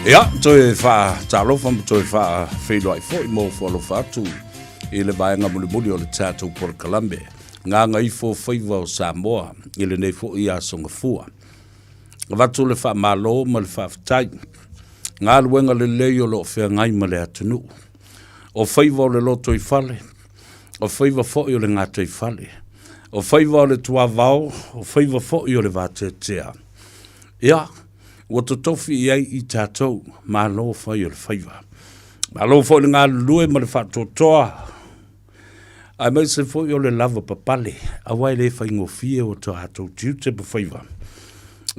Ja, toi fa talo fam toi fa feiloi foi mo folo fatu ile bainga muli o le tatou por Colombia Gagaifo Faiva o Samoa ile nei fo ia songafua vatu le fa malo ma le fa tai nga luenga le leo lo fe ngai ma le atunu o Faiva o le loto I fale o Faiva fo o le ngata I fale o Faiva o le tua vao o Faiva fo o le vatetea ia o to tofi ai I tatou malo fai o le Faiva malo fo le nga lue ma le fa totoa ai mai se fo o le lava papale a wai le fai ngofie o to atou tiute pa Faiva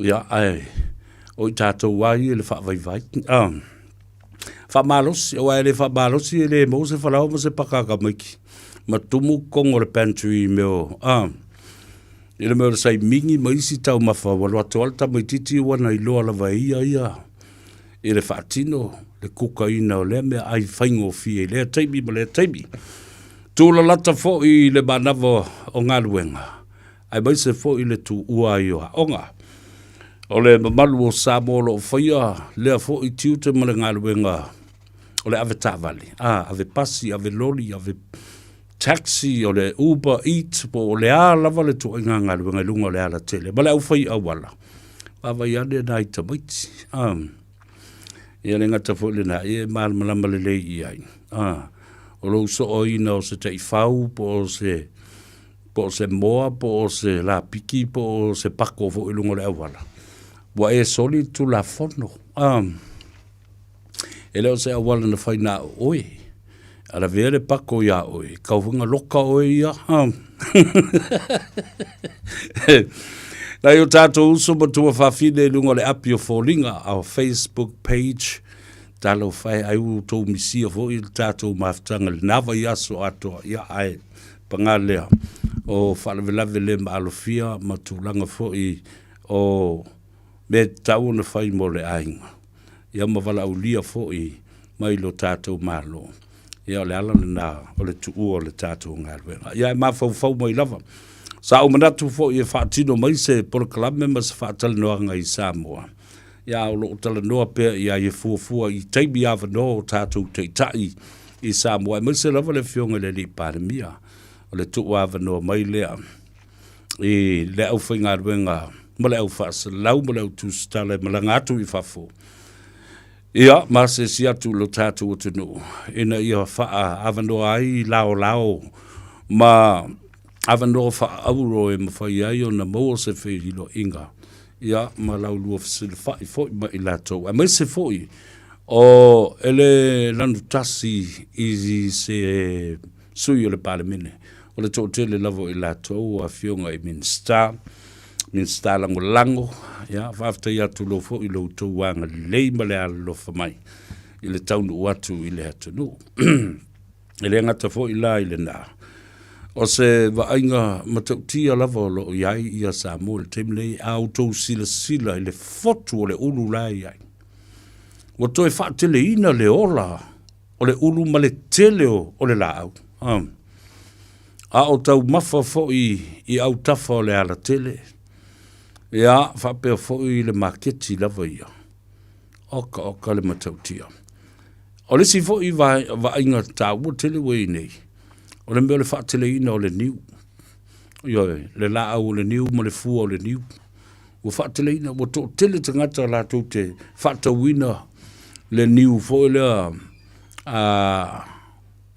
ia ai o I tatou wai le fa vai fa malos o ai le fa malos le mo se fa lao mo se pakaka miki matumu kongo le pantry meo ile me sai mingi mai si tau mafa wala tolta mai titi wana I loa la vai ia ile fatino le kokaina o le me ai faingo fi le taibi le taibi tu la lata fo I le banavo o ngaluenga ai mai se fo ile tu ua io onga o le malu o Samoa lo faia le fo I tiute ma le ngaluenga o le ave tavali ave pasi ave loli ave taxi o le Uber Eats po le ala vale tu nganga le lunga le ala tele bala u fai awala ava yande na ita maiti ia le ngata fo le na e mal malama le le ai o lo so o ina o se te fau po se moa po se la piki po se pako fo lunga le awala wa e soli tu la fono ele o se awala na fai na oi ala vere pako ia oi kaufunga loka oi ia na yo tato uso matua whawhine lunga le api o fōlinga our Facebook page talo whai ai uto misia fo I tato maftanga le nawa ia so atoa ia ai pangalea o whalawelawe le maalofia matulanga fo I o me tau na whai mo le ainga ia mawala ulia fo I mai lo tato malo ia le ala na o le tuu o le tatou ngaluenga ia ma fau mai lava sa o manatu fo I fatino mai se por club members fatal noanga I Samoa ia o lo tala noa pe ia I fuafua I taibi ava no tatou te tai I Samoa mai se lava le fionga le li pandemia o le tuu ava no mai lea I le au fai ngaluenga ma le au fasa lau ma le au tu stale ma le ngatu I fafo ia ma se sia tu lo tatu o tunu ina ia faa avano ai lao ma avano faa auro e mawhai ai o na mo se whiri lo inga ia ma lau lua fasile fai foi ma i latou a mai se foi o ele lanu tasi i se sui o le palemene o le totele lavo i latou a fionga i minsta lango ia faafetai atu lo foi i loutou aga lelei ma le alalofa mai i le taunu atu i le atunuu e le agata foi la i lenā o se vaainga matautia lava o loo iai ia Samoa le temi nei autou silasila i le fotu o le ulu la iai. Ua toe faateleina le ola o le ulu ma le tele o le laau. A o tau mafa foi i au tafa o le ala tele. Ia faapea foi i le maketi lava ia. Oka le matautia. O le si foi vaainga tāua tele wei nei. O le mea le faateleina o le niu. Ioe, le laau o le niu ma le fua o le niu. Ua faateleina, ua tō tele tangata la tō te faatawina le niu fo le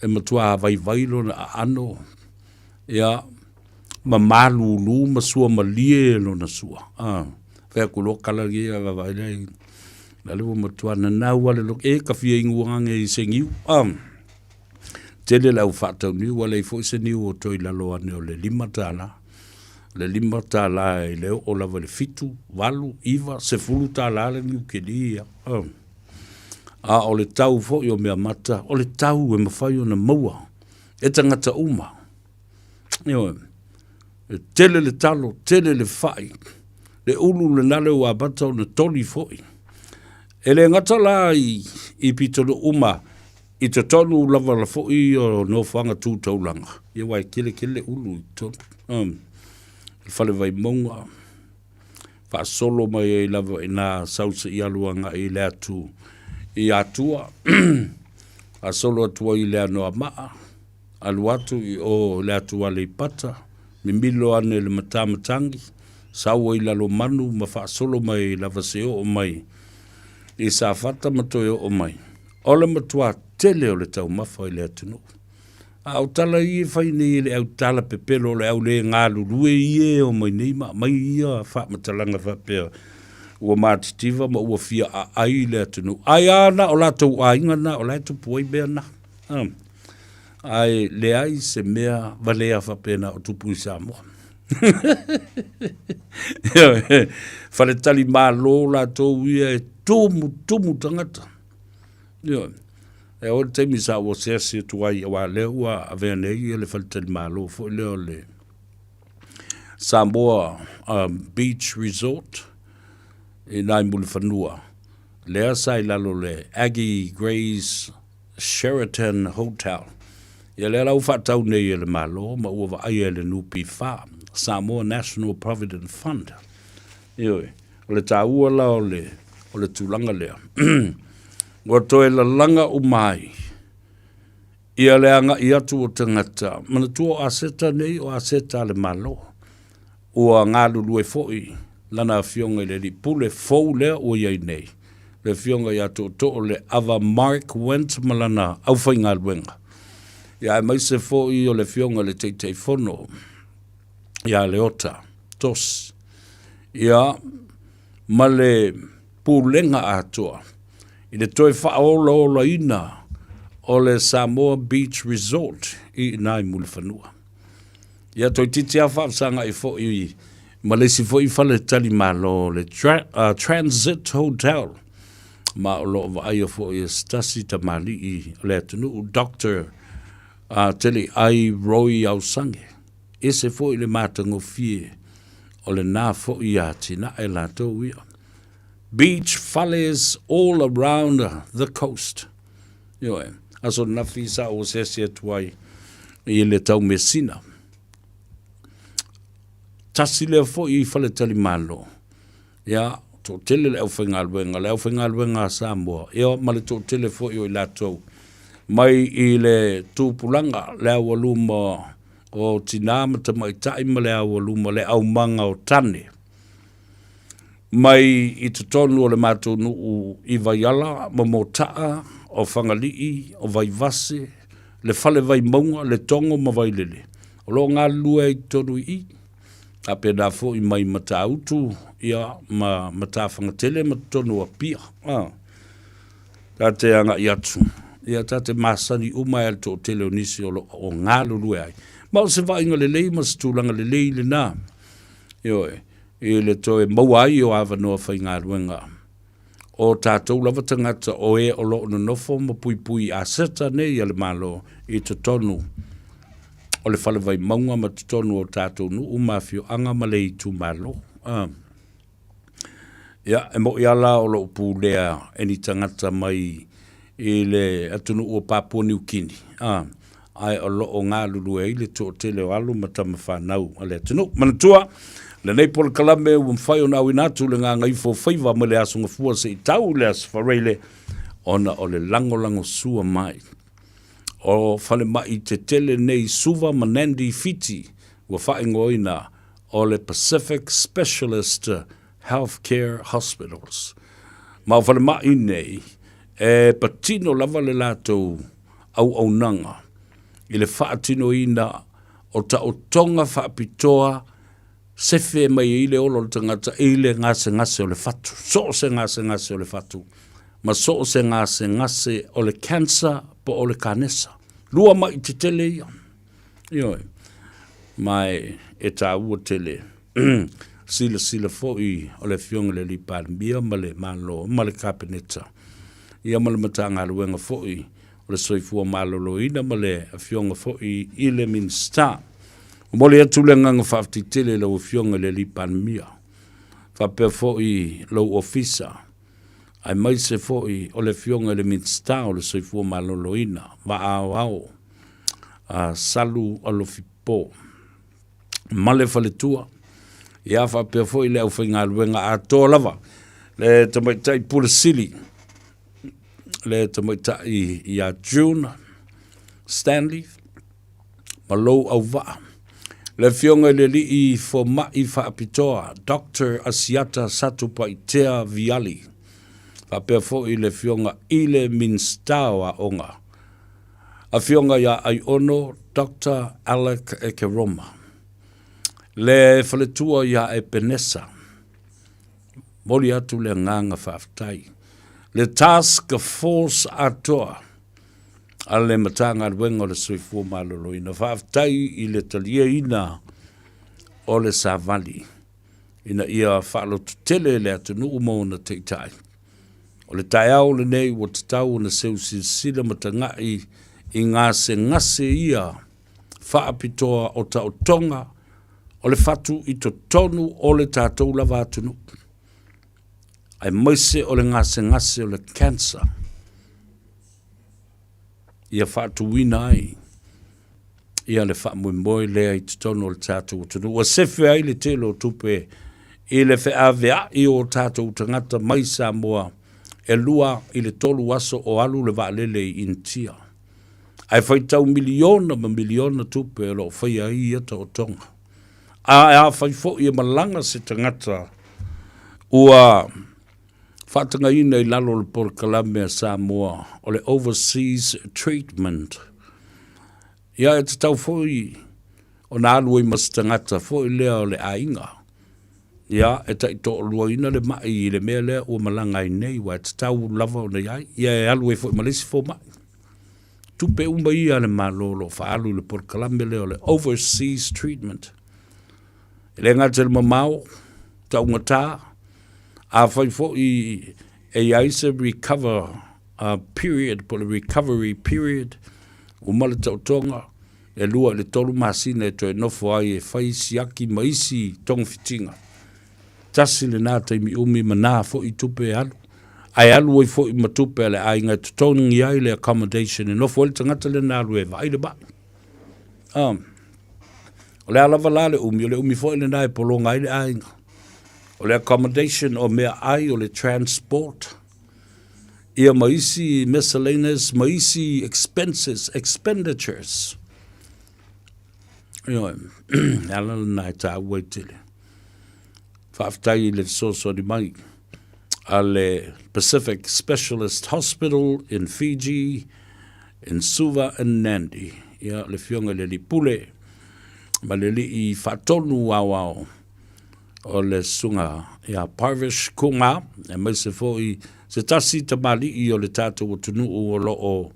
e matua vailo na ano. Ia, ma malulu ma sua ma lie lo na sua. Fea kulo kala gia vaile. La lewa matua na naua le lo e kafia inguange i sengiu. Tele lau whātau niu, wale i fwoi se niu o toi lalo ane o le lima tāla. Le lima tāla e leo o lava le fitu, walu, iwa, se fulu tāla le niu ke lia. A o le tau fwoi o mea mata, o le tau e mawhai o na maua. E tangata uma. Tele le talo, tele le whai. Le ulu le nale o abata o na toli fwoi. E le ngata la i pitolo uma, I te tonu lava la fo'i o no whanga tūtaulanga. Ia wai kele ulu I tonu. Whale vai maunga. Wha solo mai e lava I nā sausa I aluanga I le atu. I atua. A solo atua I le anoa maa. Alu atu I o le atua le pata. Mimilo ane le matamatangi. Saua I lalo manu ma wha solo mai lava se o mai. I sa fata matoe o mai. Ole matua tele o le tau mafa I le atunu. Au tala I whai nei le au tala pepelo le au le ngā lurue I o mai nei mai ia wha matalanga whapea. Ua mātitiva ma ua fia a ai le atunu. Ai ana o latou ainga na o latou puai bea na. Ai le ai se mea valea whapea na o tupu I Samoa. Whale tali mā lo latou ia e tumu tangata. Ia, e o te misa o sesi tuai wa leo a vea nei le faltali malo fo leo le Samoa Beach Resort I nai muli whanua. Lea sai lalo le Aggie Grace Sheraton Hotel. Ia lea lau whatau nei le malo ma ua wa aia le nupi wha Samoa National Provident Fund. Ia, o le tāua la o le tūlanga lea. Wa toe la langa o mai. Ia leanga I atu o tangata. Mana tua o aseta nei o aseta le malo. Ua ngā lulu e foi. Lana fionga le li pule fau lea o iai nei. Le fionga I atu o to le ava Mark Went malana au whai ngā luenga. Ia e mai se foi o le fionga le teitei fono. Ia le ota. Tos. Ia ma le pulenga atua. I le toi whaola ola ina o le Samoa Beach Resort I nai muli whanua. Ia toi titi a whaafsanga I fo I malesi fo I whale tali malo le Transit Hotel. Ma o loo wa aia fo I stasi ta mali I le atunu Dr. Tele ai Roy au sange. Ese fo I le matango fie o le nā fo I atina e lato wia. Beach valleys all around the coast. Ioe, aso na fisa o sese tuai I le tau mesina. Tasi lea fo I whale tali malo. Ia, tō tele le au whaingaluenga Samoa. Ia, ma le tō tele fo I o I latou. Mai I le tūpulanga le awaluma o tinamata mai taima le awaluma le au manga o tane. Mai I te tonu o le mātou nuu I vaiala, ma motaa, o whangalii, o vaivase, le whale vai maunga, le tongo ma vailele. O lo ngā lua I tonu I, a pena fo I mai mata utu ia mata whangatele matonu a pia tate anga I atu ia tate masani umai al to tele onisi o ngā lulu ai mau se va inga lelei mas tūlanga lelei le nā e le toe mauai o awa noa whai ngā ruenga o tātou lava tangata o o lo no nofo ma pui a seta nei ale malo I te tonu o le whalewai maunga ma te tonu o tātou nu umawhio anga ma lei tu malo ia e mo iala o lo pūlea eni tangata mai I le atunu o Papua New Guinea ai o lo o ngā lulu e le tō tele o alu ma tama whanau ale atunu manatua le nei pol kalame u mwhai o nau inatu le ngā Gagaifo Faiva ma le asunga fua se I tau le asfareile ona o le lango sua mai o whale mai te tele nei suva manandi fiti ua whaingoina o le Pacific Specialist Healthcare Hospitals ma o whale mai nei e patino lava le latou au nanga I le whaatino ina o ta o tonga whaapitoa sefe mai I le olo tangata I le ngase o le fatu so se ngase o le fatu ma so se ngase o le cancer po o le kanesa lua mai te tele ia mai e ta ua tele sila foi o le fionga le lipalmia ma le malo ma le kapeneta ia ma le matanga luenga foi o le soifua maloloina ma le fionga foi I le minsta mo le atu le nganga whaafitele le fionga le lipalmia whape foi lo ofisa ai mai se foi o le fionga le minsta o le soifua maloloina ma au salu o lo fipo ma le faletua ia whape foi le au whainga luenga a tō lava le tamaitai pulasili le tamaitai ia June Stanley ma lou au waa le fionga le li I fo mai whaapitoa Dr. Asiata Satupaitea Viali whapea fo I le fionga I le minstawa onga a fionga ia ai ono Dr. Alec Ekeroma le whaletua ia e Penesa mori atu le nganga whaaftai le task force atoa a le matanga ruenga o le soifua maloloina whaaftai I le talia ina o le Savali ina ia whaalotu tele le atunu umo na teitai o le taiao le nei o te tau na seu silsila matangai I ngase ia whaapitoa o tautonga o le fatu I to tonu o le tātou lava atunu ai maise o le ngase o le cancer ia whaatu wina ai ia le whaamui lea I te tono o le tātou tunu ua sefe ai le telo tupe I le whaavea I o tātou tangata mai Samoa e lua I le tolu aso o alu le waalele I intia ai whaitau miliona tupe e lo whai ai ata o tonga a whai fo I malanga se tangata ua whaatanga ina I lalo le por Kalamea Samoa o le overseas treatment. Ia e te tau foi o nā alua I masitangata foi lea o le ainga. Ia e tai to lua ina le mai I le mea lea ua malanga I nei wa e te tau lava o nei ai. Ia e alua I foi malisi fo mai. Tupe umba ia le malolo whaalu le por Kalamea lea o le overseas treatment. E le ngate le mamau, tau ngata, a whai fo I e aise period, po le recovery period, o mala tau tonga, e lua le tolu masina e toi nofo ai e whai siaki maisi tong fitinga. Tasi le nā taimi umi mana fo I tupe alu. Ai alu ai fo I matupe le ainga tutongi ai le accommodation e nofo le tangata le nā rue vai le ba. O le alava la le umi, o le umi fo le nā e polonga ai le ainga. O le accommodation o mea ai o le transport. Ia maisi miscellaneous, maisi expenditures. Ia, ala na e tā ua tele. Whaaftai le soso di mai. A le Pacific Specialist Hospital in Fiji, in Suva and Nandi. Ia le fionga le lipule. ma le li I whatonu au o le sunga ia Parvish Kunga e mai se fo I se tasi te mali I o le tātou o tunu o lo o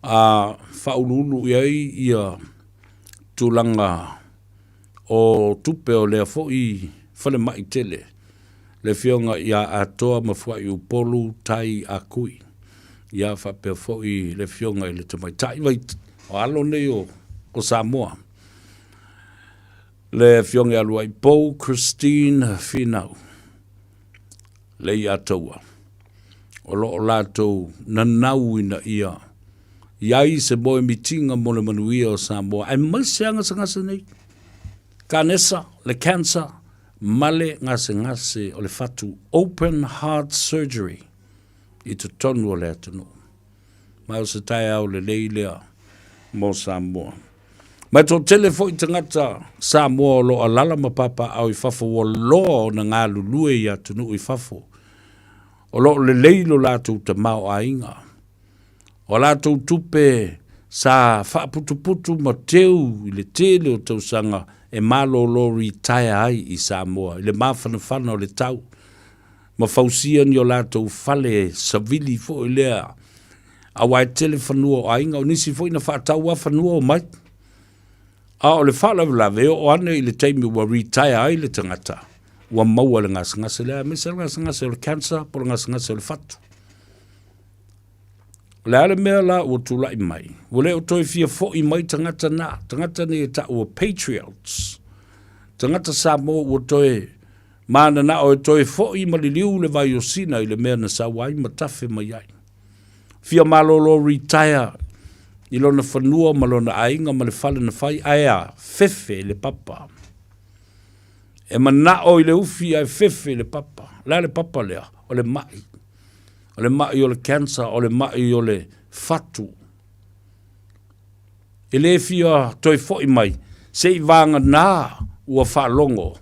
a whaululu ia tūlanga o tupe o lea fo I whale mai tele le fionga ia atoa mawhua I upolu tai a kui ia whapea fo I le fionga I le tamai tai vai o alo nei o Samoa le fionga alua I Paul Christine Finau le I atoa o lo o lato nanau ina ia iai se moe mitinga mo le manuia o Samoa ai mai se anga ngase nei kanesa le cancer male ngase o le fatu open heart surgery I te tonu o le atano mai o se tai au le leilea mo Samoa mai tō telefo I tangata Samoa lo alala mapapa au I fafo o lo na ngā lulue I atanu I fafo o lo le leilo lātou te mau a inga o lātou tupe sa whaaputuputu ma teu I le tele o tausanga e malo lo retire ai I Samoa, I le mawhanawhana o le tau. Ma fausia ni o lātou whale savili fo I lea. A wai tele whanua o ainga o nisi fo ina whaatau a whanua o mai. A o le whalawe o ane I le teimi wa retire ai le tangata. Wa maua le ngasa lea, misa le ngasa o le cancer, po le ngasa o le fatu. Le ale mea la o tūlai mai. Wale o toi fia fo I mai tangata nā. Tangata ni e ta o patriots. Tangata Samoa o toi mana na o toi fo I maliliu le vai o sina I le mea na sa wai matafe mai ai. Fia malolo retire. I lona whanua malona ainga ma le whale na whai aia fefe le papa. E mana o I le ufi ai fefe le papa. La le papa lea o le mai. O le mai o le cancer, o le mai o le fatu. E le fia toi foi mai, se I vanga nā ua whaalongo.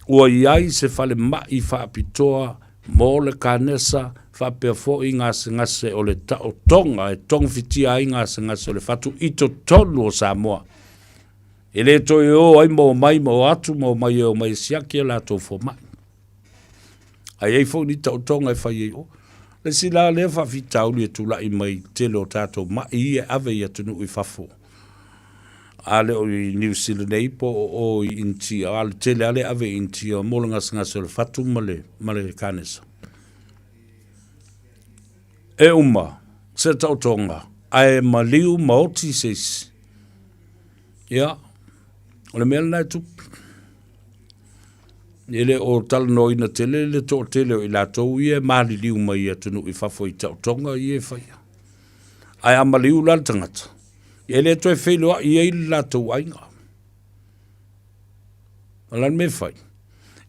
Ua iai se whale mai whaapitoa, mō le kānesa, whapea foi ngase o le tao tonga, e tongwhitia I ngase o le fatu, I to tonu o Samoa. E le toi o ai mō mai mō atu mō mai o mai siakia la tō fo mai. Ai ei fo ni tau tonga e whai o. Le sila le whawhitau li e tula I mai tele o tātou mai I e ave I atunu I whafo. A le o I New Zealand nei po o I intia. A le tele ale ave intia. Mola ngas o le whatu male kānesa. E uma, se tau tonga. Ai maliu maoti seis. Ia. O le mea nai tupu. Ele o talano ina tele le to tele o I latou ia mali liu mai atunu I fafo I tau tonga I e whaia. Ai amaliu la tangata. Ele to e wheloa I e latou ainga. Alan me whai.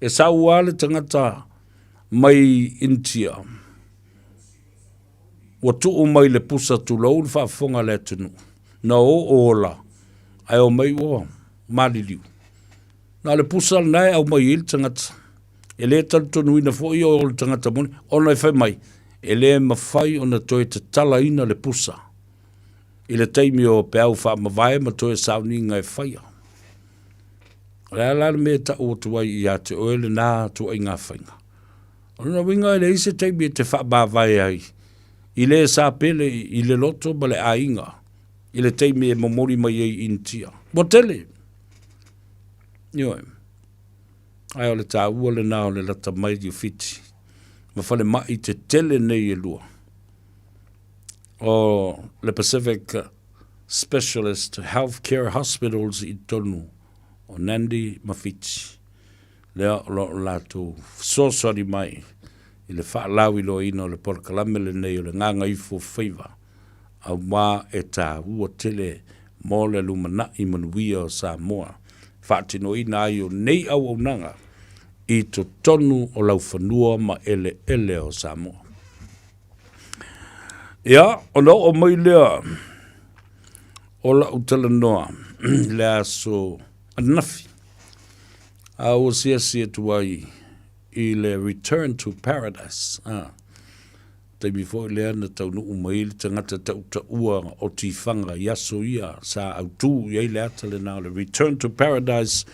E saua le tangata mai intia. Wa tuu mai le pusa tulou le whaafonga le atunu. Na o ola. Ai o mai o mali liu. Na le pusal nai au mai il tangata. E le tonu ina fo I o le tangata moni. Ona I whai mai. E le mawhai ona toi te tala ina le pusa. I le teimi o pe au wha mawai ma toi sauni ngai whaia. Le ala me ta o tuai I a te oele nā tuai ngā whainga. Ona winga I le ise teimi te wha mawai ai. I le sa pele I le loto ma le ainga. I le teimi e momori mai ai intia. Motele. Ioe. Ai o le tā ua le nā o le lata mai I fiti. Ma whale mai te tele nei e lua. O le Pacific Specialist Healthcare Hospitals I tonu. O Nandi Mafiti. Lea o lato sosari mai. I le whaalawi lo ina o le porkalame le nei o le Gagaifo Faiva. A wā e tā ua tele mō le lumana I manuia o Samoa. Whaatino ina ai o nei au nanga I to tonu o lau whanua ma ele o Samoa. Ia, o lau o mai lea o lau tala noa lea so anafi. A o sia tuai I le Return to Paradise. te mi fo le ana tau no umail tangata tau ta ua o tifanga yaso ia sa autu ia le ata le na le Return to Paradise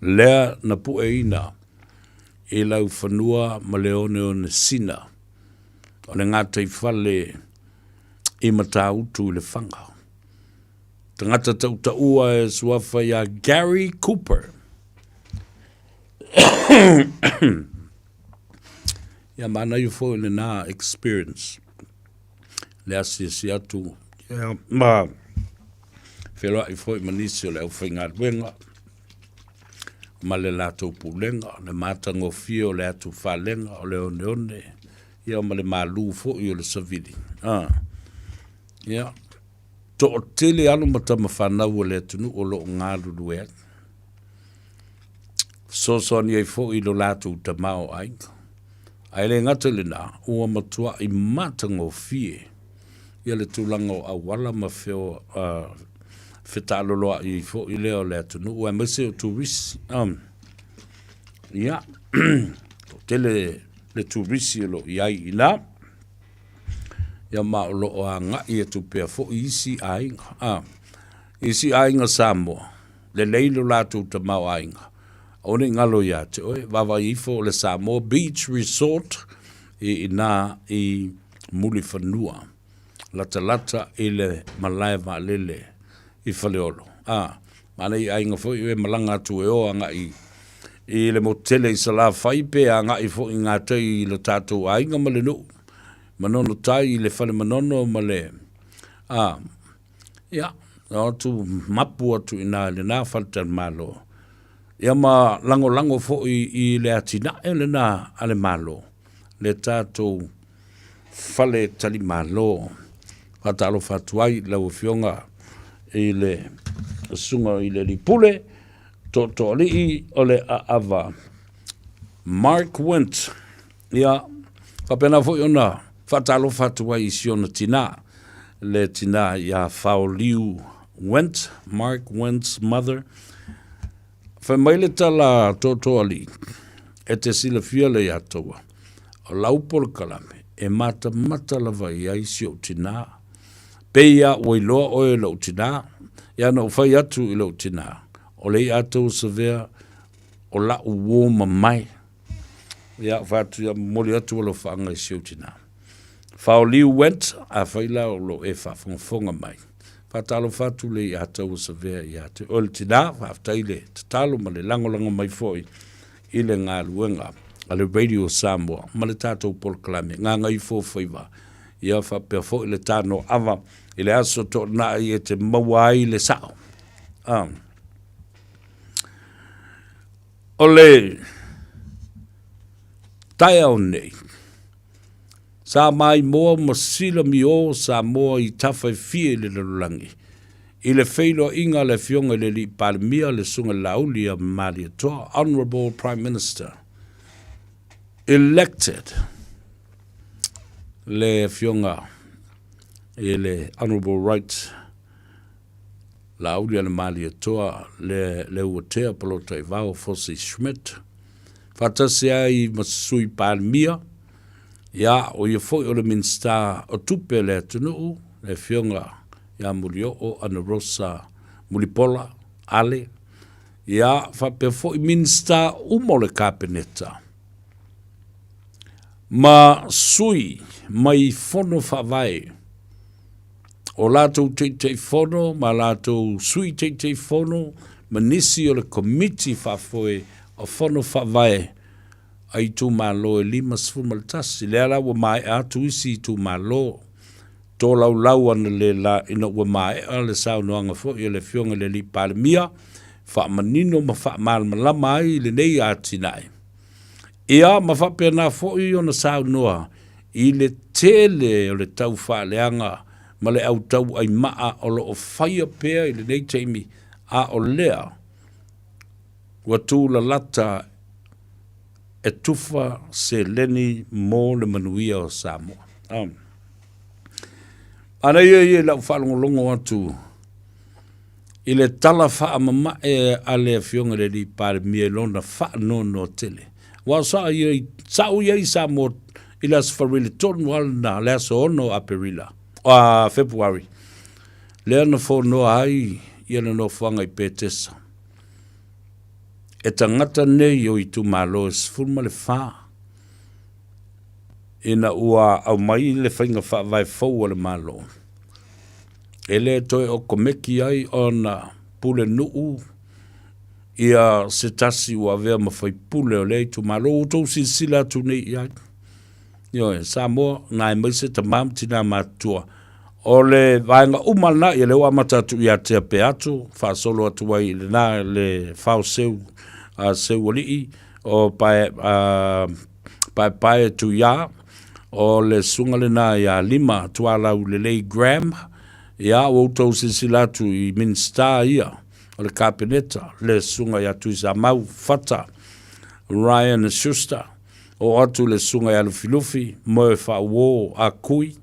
le na pueina e lau whanua ma leone o na sina o le ngata i whale i mata utu le whanga. Tangata tau ta ua e suafa ia Gary Cooper. Ia mana i fo le na experience. Le asi atu. Ia ma whelua i fo i manisi o le au whainga wenga. Ma le lato pulenga, le matango fio le atu whalenga o le one one. Ia ma le malu fo i o le savili. Ia. To o tele alo mata mawhanau o le tunu o lo ngā luluea. So ni ai fo i lo lato ta mao ainga. Ai le ngata le na, ua matua i matango fie. Ia le tūlanga o awala ma feo whetaloloa i fo i leo le atunu. Ua mese o tūrisi. Ia. Tele le tūrisi lo i ai ina. Ia ma o lo o a ngai e tupea fo i isi ainga. Isi ainga Samoa. Le leilo latu ta mau ainga. One ngalo ia te oe, wawa ifo le Samoa Beach Resort i ina i muli whanua. Lata i le malai ma lele i whaleolo. Mana i ainga fo i malanga tu e o anga i le motele i sala whaipe a nga i fo i ngā te i le tātou ainga ma le no. Manono tai i le whale manono ma le. Ia, tu mapu atu ina le nā whaltan malo. Ia ma lango fo i le atina e le nā ale malo. Le tātou whale tali malo. Whatalo whatuai lau fionga i le sunga i le lipule. To li i o le ava. Mark Went. Ia, kapena fo i ona. Whatalo whatuai i siona tina. Le tina ia Fauliu Went. Mark Went's mother. Whamaile tala totoali, e te sila fia le atoa, o laupol kalame, e mata lava i aisi o tina, peia o iloa o e lau tina, ia na ufai atu i lau tina, o lei atou savea, o la uoma mai, ia whatu ia moli atu o lo whaanga i si o tina. Fauliu Went, a whaila o lo e whafonga mai. Fatalo fatu le i atau sa vea i ate. O le tina, whaftai le tatalo ma le lango mai foi i le ngā luenga a le Radio Samoa, ma le tātou pol kalame, ngā ngai fo Faiva. Ia whapea fo i le tāno ava, i le aso tō na i e te maua i le sao. O le tai au nei, sa mai moa masila mi o sa moa i tawhai fie le lalulangi. I le whailo inga le fionga le li palimia le sunga lauli a Maria Toa, Honourable Prime Minister, elected le fionga i le Honourable Right lauli a Maria Toa le uatea palota i vau Fosi Schmidt. Fatasea i masui palimia, ia o ia foi o le minsta o tupe le tunu le fionga ia mulio o ana rosa mulipola ale ia fa pe foi minsta umo le kapeneta ma sui mai fono fa vai o lato te fono ma lato sui te fono manisi o le committee fa foi o fono fa vai ai tu malo e lima sfumaltasi le ala wa mai atu isi tu malo to lau ana le la ina wa mai ale sau noanga fo i le fionga le li palimia fa manino ma fa mal malama ai le nei atinai ia ma fa pena fo i ona sau noa i le tele o le tau fa leanga ma le au tau ai maa o lo o fire pea i le nei teimi a o lea wa tu la lata e tufa se leni mo le manuia o Samoa. Ana ia lau whalongolongo atu i le tala wha mama e ale fionga le li pare mie lona wha no tele. Wa sa ia sau ia i Samoa Ilas farile tonu alna le aso ono aperila. February. Lea na whono ai ia na no whanga I pētesa. E tangata nei o I tu malo e sifurma le wha. Ina ua au mai le whainga wha vai fau le malo. E le toi o komeki ai o na pule nuu ia se tasi ua vea mawhai pule o le tu malo o tau sila tu nei iai. Ioe, Samoa, nai maise tamam tina matua. O le vaenga umana ia le ua matatu ia te ape atu, wha solo atu wai le na le whao seu, seu alii, o pae tu ia, o le sunga le na ia 5 tualau le lei gram, ia o tau sila tu I minsta ia, o le kapeneta, le sunga ia tu isa mau fata, Ryan Schuster, o atu le sunga ia lufi, moe wha uo a kui,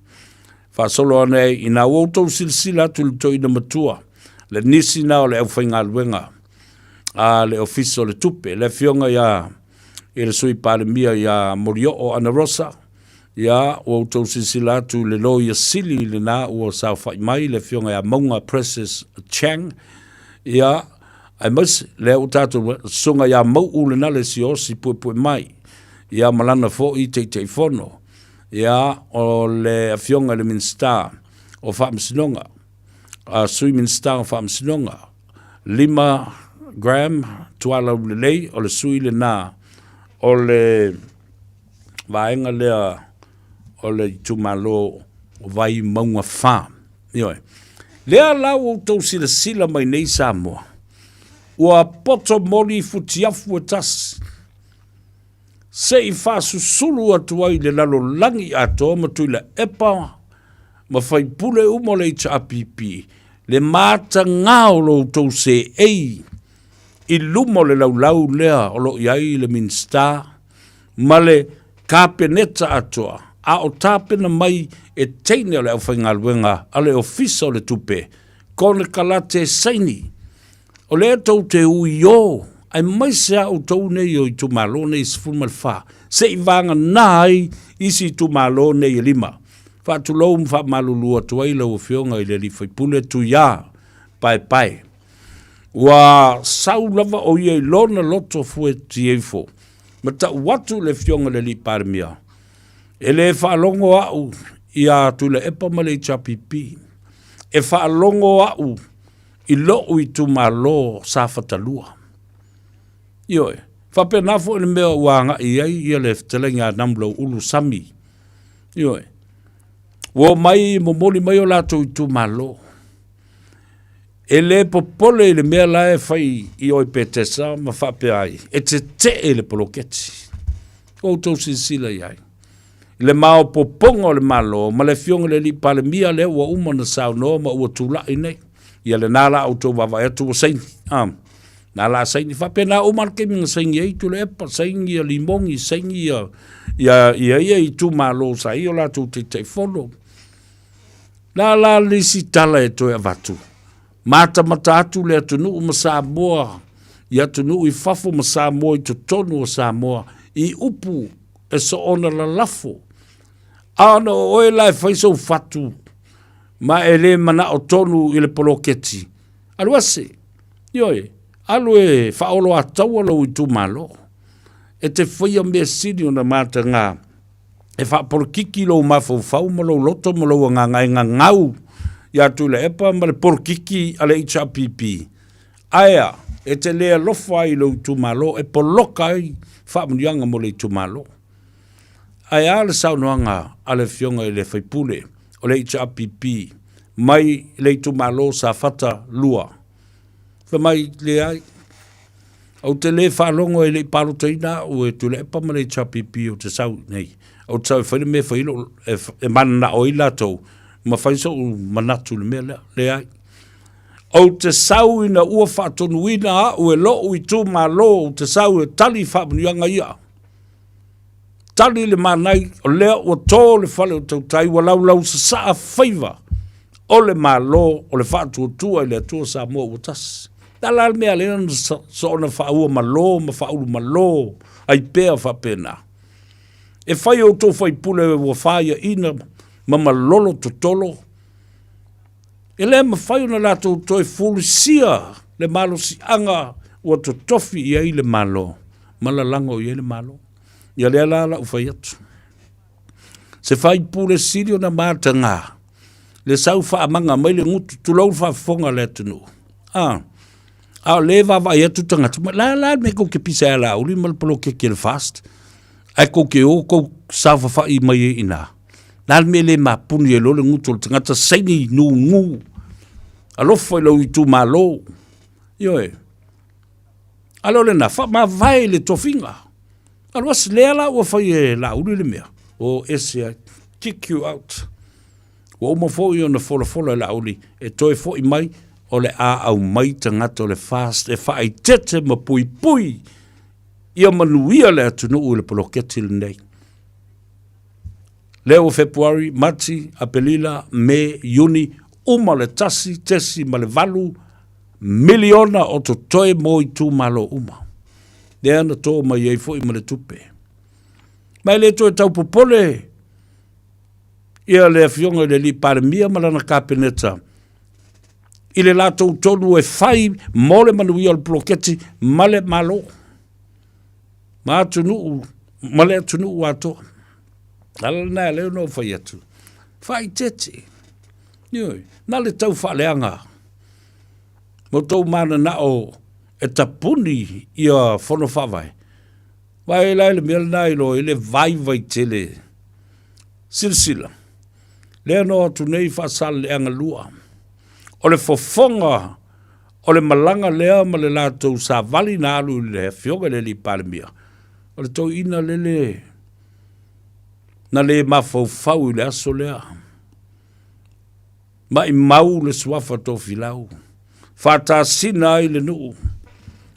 wha solo ane ina o tau sila tu le toi na matua, le nisi na o le au whainga luenga, a le ofiso le tupe, le fionga ia, I le sui pale mia ia morio o Ana Rosa, ia o tau sila tu le lo ia sili le na o sao whai mai, le fionga ia maunga Princess Chang, ia, ai mas le o tatu sunga ia mau le na le si osi pue mai, ia malana fo I te fono, ia o le fionga le minsta o whaamsinonga, sui minsta o whaamsinonga, 5 gram tuala le lei o le sui le na, o le vaenga lea o le tumalo o vai maunga wha. Ioe. Lea lau o tau sila mai nei Samoa. Ua poto moli futiafu e tas. Se I whasusulu atu ai le lalo langi ato matui la epa ma whai pule umo le HRPP. Le mata ngao lo tau se ei. I lumo le lau lea o lo iai le minsta, ma le kapeneta atoa, a o tāpena mai e teine o le au whainga luenga, a le ofisa o le tupe, kone kalate saini, o le tau te ui o, ai mai se au tau nei o I tu malo nei sifuma le wha, se I vanga nai isi tu malo nei 5, wha tu lau mwha malulua tuai lau fionga I le li whaipule tu ia, pai. Wa sau lava o ia lona loto fue tiefo. Ma ta watu le fionga le li parmia. E le whaalongo au ia tu le epa ma le HRPP. E whaalongo au I lo I tu malo sa fatalua. Ioe, whapenafo le mea wanga ia le telenga namlo ulu sami. Ioe, wo mai momoli mai o lato I tu malo. E le popole le mea lae fai I oi petesa ma whape ai. E te le poloketi. O tau sila iai. Le mao popongo le malo, ma le fionga le li pale mia le ua umana sao no ma ua tula I nei. Ia le nala au tau wawa atu o saini. Nala saini. Whape na umar ke minga saini ei tu le epa, saini ia limongi, saini ia I tu malo sa I o la tu te fono. Nala lisi tala e toi avatu. Mata atu le atunu ma Samoa, I atunu I fafo ma Samoa I totonu o Samoa, I upu e so ona la lafo. Ana o e lai faiso fatu, ma e le mana o tonu I le poloketi. Alu ase, ioe, alu e faolo ataua lo I tu malo. E te whaia mea sini o na mata ngā, e wha polokiki lo mafau ma lo loto ma lo ngau, ia tu le epa ma le porkiki a le HRPP. Aia, e te lea lofa I lo tu malo, e poloka I whamunianga mo le tu malo. Aia le saunoanga a le fionga I le whaipule o le HRPP, mai le tu malo sa fata lua. Mai le ai, au te le whalongo I le paroteina o e tu le epa ma le HRPP o te sau nei. Au te sau whaile me whailo e mana o I latou, ma faiso manatu le mea le ai. O te sau ina ua whaatonuina a o e lo I tu malo o te sau e tali whamunianga ia. Tali le manai o lea o tō le whale o tautai wa lau sa saa Faiva o le malo o le whaatuatua I le atua Samoa o tas. Tala le mea lena so ona whaua malo ma whaulu malo ai pēa whapena. E whai o tō whai pule wa whaia ina ma malolo to tolo. E lea ma whai ona lātou toi fulisia le malo si anga ua to tofi i ai le malo. Mala lango i ai le malo. Ia lea la u whai atu. Se whai pule sirio na māta ngā. Le sau wha amanga mai le ngutu tulau wha whonga le tunu. Le wawa i atu tangata. La me ko ke pisa e la uli mal polo ke le fast. Ai ko ke o ko sa wha i mai e ina. La me le ma puni e lo le ngutu le tangata saini nu ngu. Alofo i lau i tu malo. Ioe. Alo le na wha ma vai le tofinga. Alo as lea la ua whai e la uli le mea. O ese kick you out. Wa uma fo i ona fola la uli. E toi fo i mai. O le a au mai tangata o le fast. E wha i tete ma pui pui. Ia manuia le atunu u le poloketi le nei. Leo Februari, Mati, Apelila, Me, Yuni, uma le tesi ma le valu, miliona o to toe mo i tu malo uma. Le ana tō mai ei fo i ma le tupe. Mai le tō e tau popole, ia le afionga le li pare mia malana kapeneta. I le lato tonu e fai mole manuia le poloketi ma le malo. Ma atunu, ma le atunu u ato. Ala na leo no fai atu. Fai tete. Ioi, na le tau whaaleanga. Mo tau mana na o e tapuni ia whono whawai. Wai lai le mea nai lo i le vai tele. Silsila. Lea no atu nei whasal le anga lua. O le fofonga, o le malanga lea ma le lātou sa vali na alu le fionga le li palemia. O le tau ina lele. Na le mafau i le aso lea. Ma i mau le suafa tō filau. Whata sina i le nuu.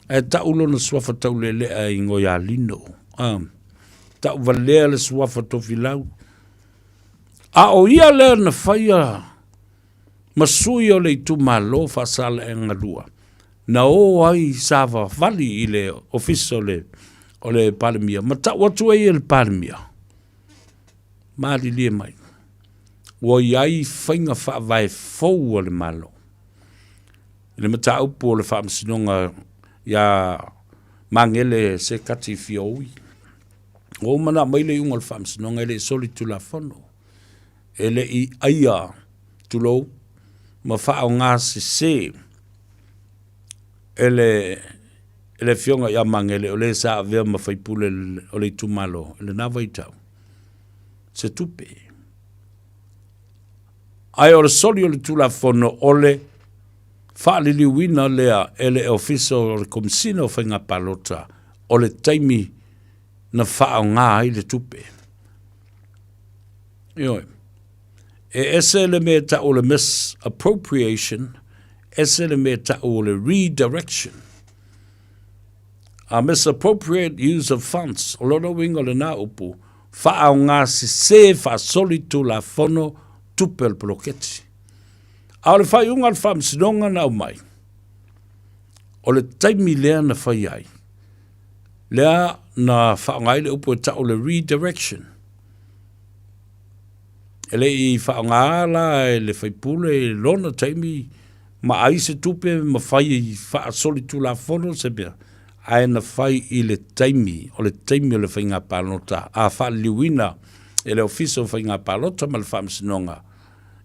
E taulo na suafa tau le lea i ngoia lino. Tau valea le suafa tō filau. A o ia lea na whaia. Masui o le i tu malo whasala e ngadua. Na o ai sava vali i le ofisa o le palemia. Ma tau atu e le palemia. Mari lia mai. Wa iai whainga wha vai fau o le malo. Le mata upu o le wha msinonga ia mangele se kati fioi. O mana mai le unga le wha msinonga ele soli tu la fono. Ele i aia tulo ma wha o ngā se ele fionga ia mangele o le sa avea ma whaipule o le tu malo. Ele na vai tau. Se tupe. Ai o le soli o le tula fono ole whaalili wina lea ele ofisa o le komisina o whainga palota o le taimi na whaao ngā i le tupe. Ioi. E ese le mea ta o le misappropriation, ese le mea ta o le redirection. A misappropriate use of funds, o lono wingo le nā upu, whaao ngā se wha soli tu la fono tupel poloketi. A le whai unga le wha msinonga nau mai. O le taimi lea na whai ai. Lea na wha ngai le upo e ta o le redirection. Ele i wha ngā ala e le whaipule e lona taimi ma aise tupe ma whai wha soli tu la fono se bea. Ai na whai i le taimi, o le taimi o le whainga palota, a wha liwina e le ofisa o whainga palota ma le wha msinonga.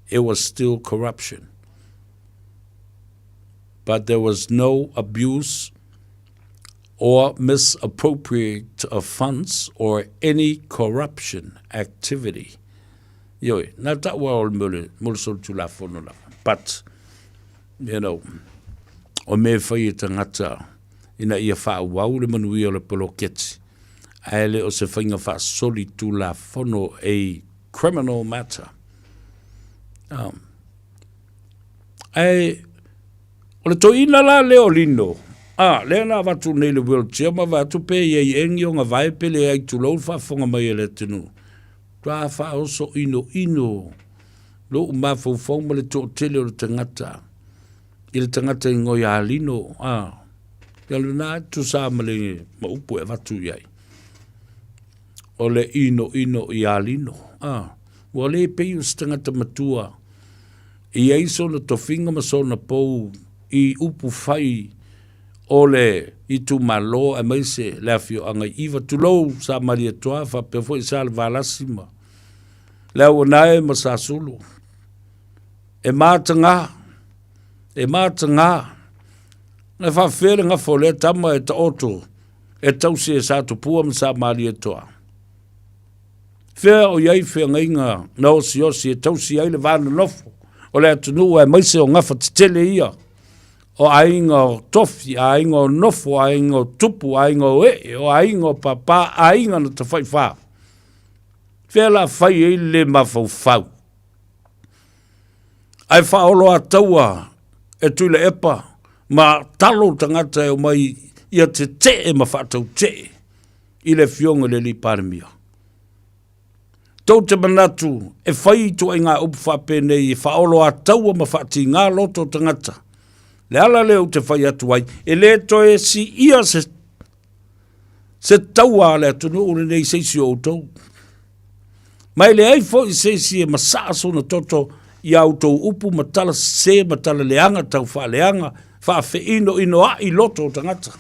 It was still corruption. But there was no abuse or misappropriate of funds or any corruption activity. Yoi, na ta wa o mule sol tu la fono la. But, you know, o me whai tangata, ina ia wha wau le manui o le poloketi. Aele o se whainga wha soli tu la fono a criminal matter. O le toina la leo lino. Lea na watu nei le wheelchair, ma watu pe iei engi o ngā vai pele ai tu lau wha whonga mai e le tinu. Tua wha oso ino. Lo uma fau fau ma le to tele o le tangata. I le tangata i ngoi a lino. Ia luna tu sa ma le ma upu e watu iai. o le ino i alino. Wa le pei o stangata matua. I eiso na tofinga masona pou i upu fai o le i tu malo e maise le afio anga iwa tulou sa maria toa fa pefo i sa le valasima. Le au nae ma sa sulu. E mātanga. Na fa fere nga fole tama e ta oto. E tausi e sa tupua ma sa maria toa. Fea o iai fea ngainga na osi e tausi ai le vana nofo. O le atunu e maise o ngafa titele ia. O ainga o tofi, ainga o nofo, ainga o tupu, ainga o o ainga o papa, ainga na ta fai wha. Fea la fai e le mafau fau. Ai wha olo a taua e tuile epa, ma talo tangata e o mai ia te e ma whaatau te i le fionga le li paramia. Tau te manatu e whai tu ai ngā upu whapene i whaolo a taua ma whaati ngā loto tangata. Le ala leo te whai atu ai, e le toe si ia se taua le atunu ure nei seisi o tau. Mai le ai fo i seisi e masaaso na toto i autou upu matala se matala leanga tau wha leanga, wha fe ino a i loto tangata.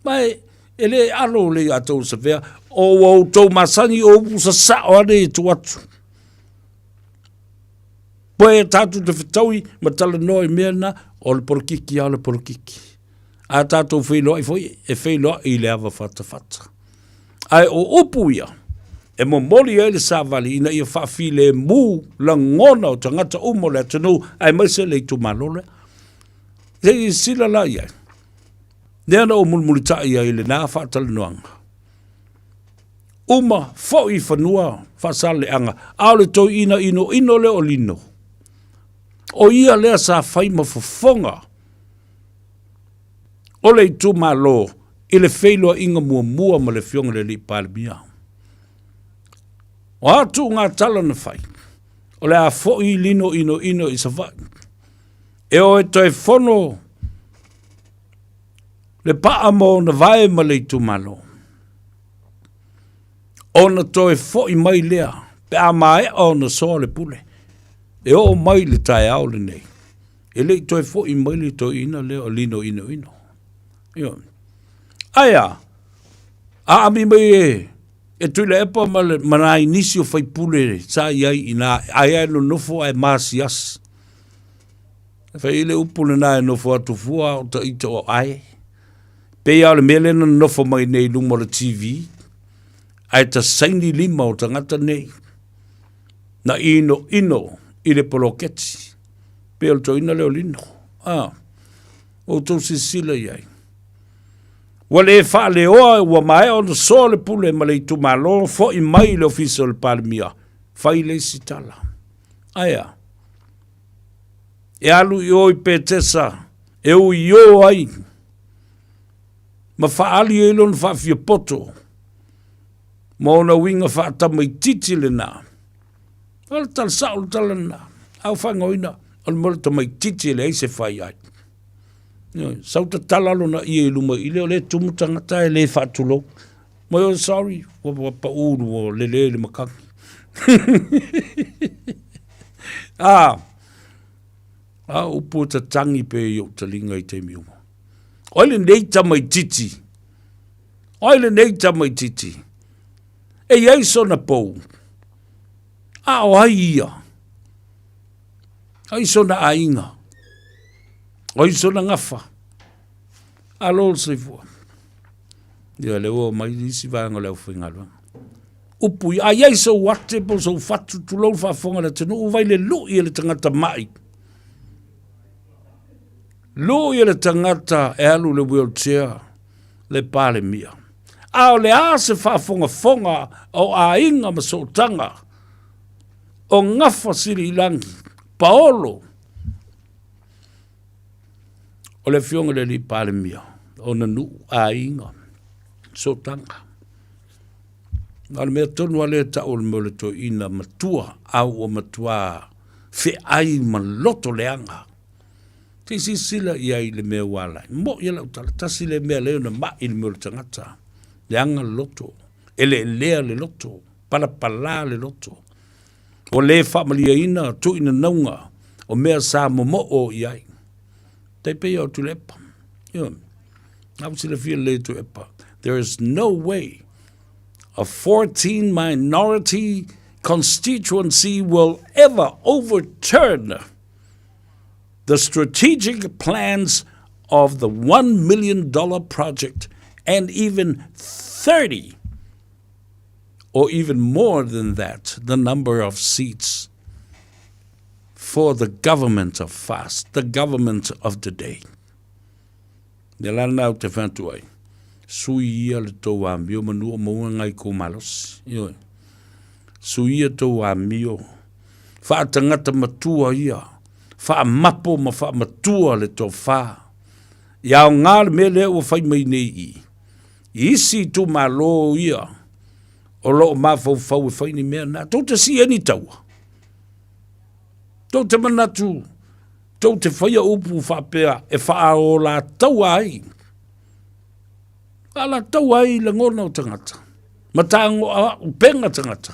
Mai e le alo le atou sa vea, o tau masani o upu sa sao ane e tu atu. Poe e tātou te whetaui, ma tala noa i mea na, o le porokiki a le porokiki. A tātou whailoa i foi, e whailoa i le awa whata. Ai o upu ia, e mo mori e le sāwali, ina ia whawhile mū la ngona o tangata umo le atanu, ai maise le tu malole. Te i sila la ia. Neana o mulmulita ia i le nā whatala noanga. Uma fo i whanua, whasale anga, ao le tau ino le o lino. O ia lea sa whai mafafonga. O le tu malo, i le whailoa inga mua ma le fionga le li palimia. O atu ngā tala na whai. O le a fo i lino ino i sa whai. E o e toi whono le paa mo na vai ma le tu malo. O na toi fo i mai lea, pe a mai o na soa le pule. E o mai le tai au le nei. E le toi fo i mai le toi ina le o lino ino. Aia, a ami mai e tui le epa ma na inisi o fai pule sa iai ina aia no nofo ai maasias. Fai ile upule na e nofo atu fua o ta ita o ai. Pe ia le mele na nofo mai nei lumo le TV. Ai ta saini lima o tangata nei. Na ino i le poloketi. Pe o to ina leo lino. O to sisila iai. Wale e wha le oa ua mai o na soa le pule ma le itu malo fo i mai le ofisa le palimia. Fai le sitala. Aia. E alu i oi petesa. E u i o ai. Ma wha ali e lon wha fia poto. Ma ona winga wha tamai titi le nā. Ala tal saul tala nā. Au whangoina. Ala mora tamai titi le eise whai ai. Sauta talalo na i e luma i leo le tumutangata e le whatulo. Mai o sorry. Wapa uru o le makangi. Upu ta tangi pe yo ta linga i te miuma. Oile nei tamai titi. E iei sona pou. O ai ia. Ai sona ainga. Ai sona ngafa. Alol se fua. Ia leo mai isi vanga leo whingalwa. Upu ia iei so wate po so fatu tulou whafonga na tenu uvai le lu i le tangata mai. Lu i le tangata e alu le wheelchair le pale mia. Ao le a se whafonga o a inga ma so tanga. O ngafa siri ilangi. Paolo. O le fionga le li pale mia. O na nu a inga. So tanga. Ngā mea tonu a le ta o le mole to ina matua. Au o matua. Fe ai ma loto leanga. Te sila ia i le mea wala. Mo ia lau tala. Tasi le mea leo na ma i le mole tangata. le anga le loto, e le lea le loto, pala le loto. O le whamaliaina tu ina naunga, o mea sa momo o iai. Te pe o tu lepa. There is no way a 14 minority constituency will ever overturn the strategic plans of the $1 million project and even 30 or even more than that, the number of seats for the government of fast, the government of the day. Ne lana au te whantuai. Sui ia le tau a mio manua maua ngai ko malos. Sui ia tau a mio. Wha tangata matua ia. Wha mapo ma wha matua le tau wha. Iau ngā le me lea ua whai mai nei I. Isi tu malo ia. O loo mawhau whau e whai ni mea nā. Tau te si eni taua. Tau te manatu. Tau te whaia upu whapea e wha o la tau ai. A la tau ai le ngona o tangata. Matango a upenga tangata.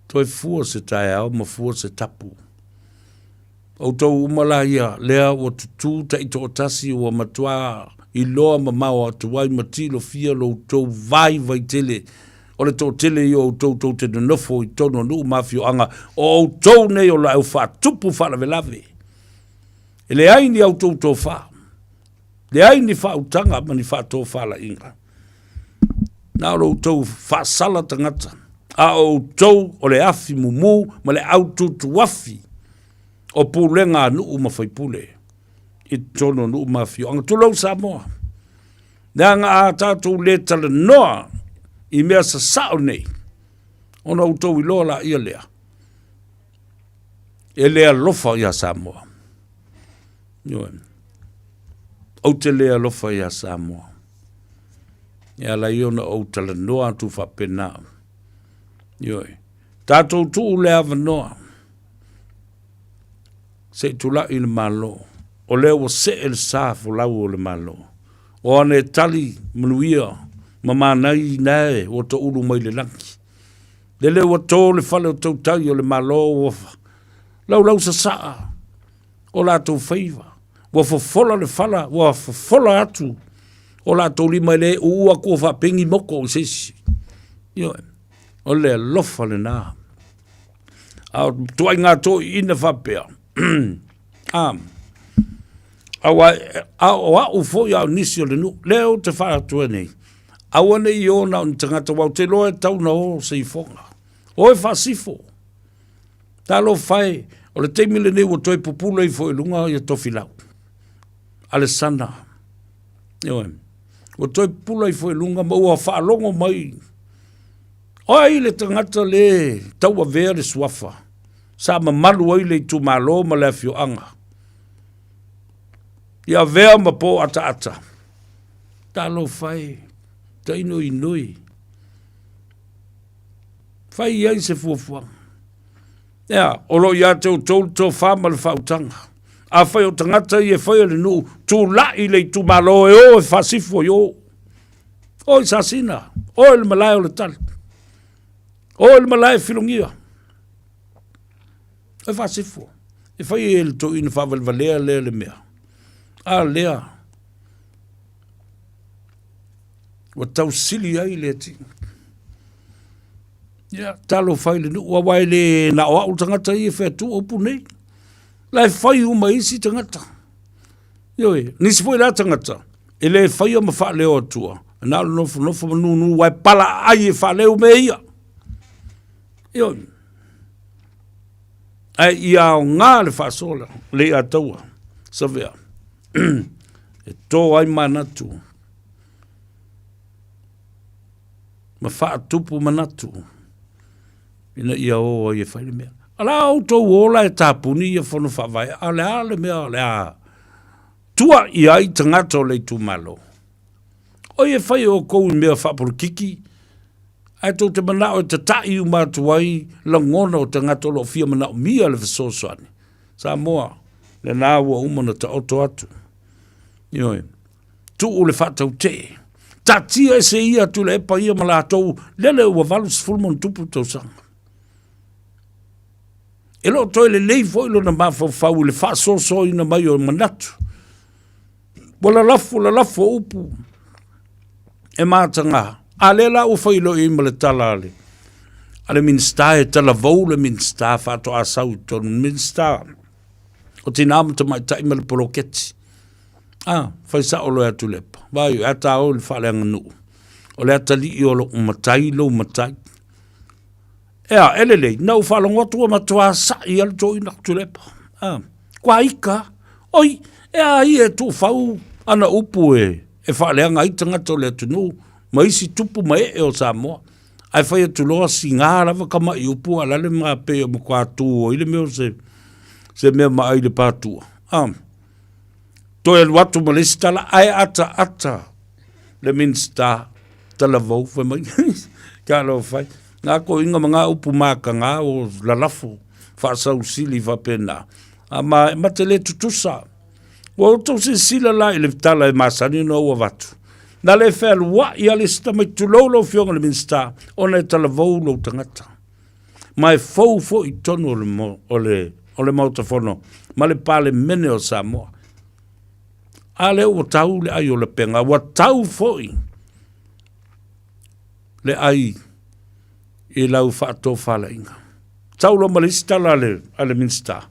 Toi fua se tae au, ma fua se tapu. O tau umala ia, lea o tutu ta ito o tasi o matua I loa ma mau atu wai matilo fia lo tau vai tele. O le tau tele I o tau te nofo I tono nuu mafio anga. O tau nei o la au wha tupu wha lawe lawe. E le aini au tau tau wha. Le aini wha utanga mani wha tau wha la inga. Nā o tau wha sala tangata. A o tau o le afi mumu ma le au tutu wafi. O pulenga nuu mawhai pule. I tono nuu mafio anga tulau Samoa. Nā ngā a tātou le tala noa I mea sa sao nei. Ona utau I loa la ia lea. E lea lofa ia Samoa. Au te lea lofa ia Samoa. Ia la iona au tala noa tu whapena. Tātou tu lea vanoa. Se tula I le malo. O lea wa se el sāfu lau o le malo. O ane tali manuia. Mama nai nae o to ulu mai le lanki. Le wa tō le whale o tau tai o le malo o lau sa saa. O la tau Faiva. Wa fofola le whala, wa fofola atu. O la tau lima le ua kua wha pengi moko o sesi. O le lofa le nā. Tuai ngā tō ina whapea. Awa ufo ya nisi o le nu. Leo te wha atua nei. Awane I ona on tangata wau te loe tau na o se I fonga. O e whasifo. Talo whai, o le teimile nei o toi pupula I fo I lunga I a tofi lau. Alessana. O toi pupula I fo I lunga ma ua whaalongo mai. O ai le tangata le tau a vea le suafa. Sa ma malu ai le tu malo ma le fio anga. Ia vea ma po ata ata. Talo whai. Ta inui. Whai iai se fuafua. Ea, olo ia te o tō whama le whautanga. A whai o tangata I e whai le nu. Tū lai le tū malo e o e whasifo I o. O I sasina. O e le malai o le tali. O e le malai filongia. E whasifo. E whai e le tō ina whavalvalea le mea. A lea. Wa tau sili ai le ti. Ia, talo whai le nu. Wa wai le na oa u tangata I e whea tu opu nei. Lai whai uma isi tangata. Ioi, nisi fwoi la tangata. E le whai ama wha leo atua. E nā nofu manunu wai pala ai e wha leo me ia. Ioi. Ai ia o ngā le wha sola. Le a taua. Savea. E tō ai manatu. Ma wha tupu manatu. Ina ia o ai e whaile mea. Ala au tō ola e tāpuni ia whono whawai. Ale mea, ale a. Tua I ai tangata o le tu malo. O e whai o kou mea whapuru kiki. Ai tō te mana o te tai u mātuai. La ngona o tangata o lo fia mana o mia le visosoani. Samoa. Le nā ua umana ta oto atu. Ioi. tu o le whatau te. Tatia e se ia tu le epa ia malatou, lele ua valus fulmon tupu tau sanga. E lo toi le lei foi lo na mawhau le whasoso ina mai o manatu. Wala lafo upu. E mātanga. A le la u whailo i ma le tala ale. Ale minsta e tala vau le minsta whato a sau tonu minsta. O tina amata mai tai ma le poloketi. Whai sa o lo atu lepa. Vai, ata o le whale anga nuu. O le ata li i o lo umatai, lo umatai. Ea, elelei, nau whalongotua matua sa i al toi nak tu lepa. Kwa ika, oi, ea i e tu whau ana upu e whale anga i tangata o le atu nuu. Ma isi tupu ma e o Samoa. Ai whai atu loa si ngā rawa kama i upu alale mga pe o mkwa tu o ile meo se mea ma aile pātua. Toi al watu ma lesi tala ai ata le minsta tala vau whai mai. Ka alo whai. Ngā ko inga mga upu maka ngā o lalafo whaasau sili whapena. Ma te le tutusa. Wa o tau se sila la ile tala e masani no ua watu. Na le whea lua i alista mai tulolo fionga le minsta o ne tala vau lo tangata. Mai fau fo i tono o le mautafono ma le pale mene o Samoa. Ale o tau le ai o le penga, wa tau foi le ai i lau whaato whala inga. Tau lo malista la ale minsta.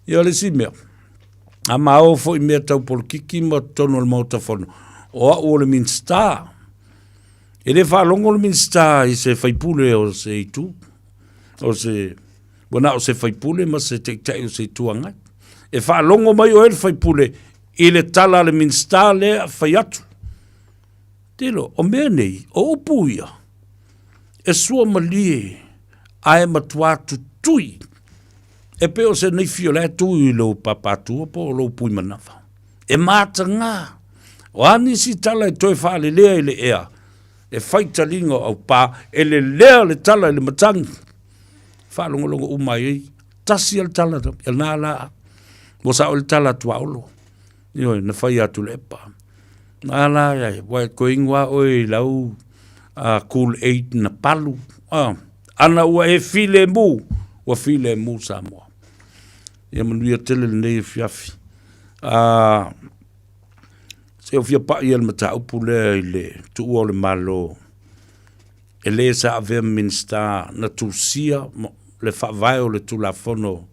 I ole si mea. A mao foi mea tau polkiki ma tono le mautafono. O le minsta. E le whalongo le minsta i se whaipule o se itu. O se, wana o se whaipule ma se teitai o se tuangai. E whalongo mai o ele whaipule i le tala le minsta le whaiatu. Tilo, o mea nei, o upuia. E sua malie, ae matuatu tui. E peo se nei fio le tui lo papatua po lo pui manawa. E mata ngā. O anisi tala e toi whaale lea le ea. E whaita lingo au pā, e le lea le tala le matangi. Whaalongolongo umai ei. Tasi al tala, e nā la. Wosa o le tala tua olo. Ioi, na whai atu le epa. Nā la, wai ko ingwa oi lau cool 8 na palu. Ana ua e file mu. Ua file mu Samoa. Ia manuia tele le nei fiafi. Se o fia pa i al mata upu le le tu o le malo. E le sa ave minsta na tu sia le fa vai o le tu la fono.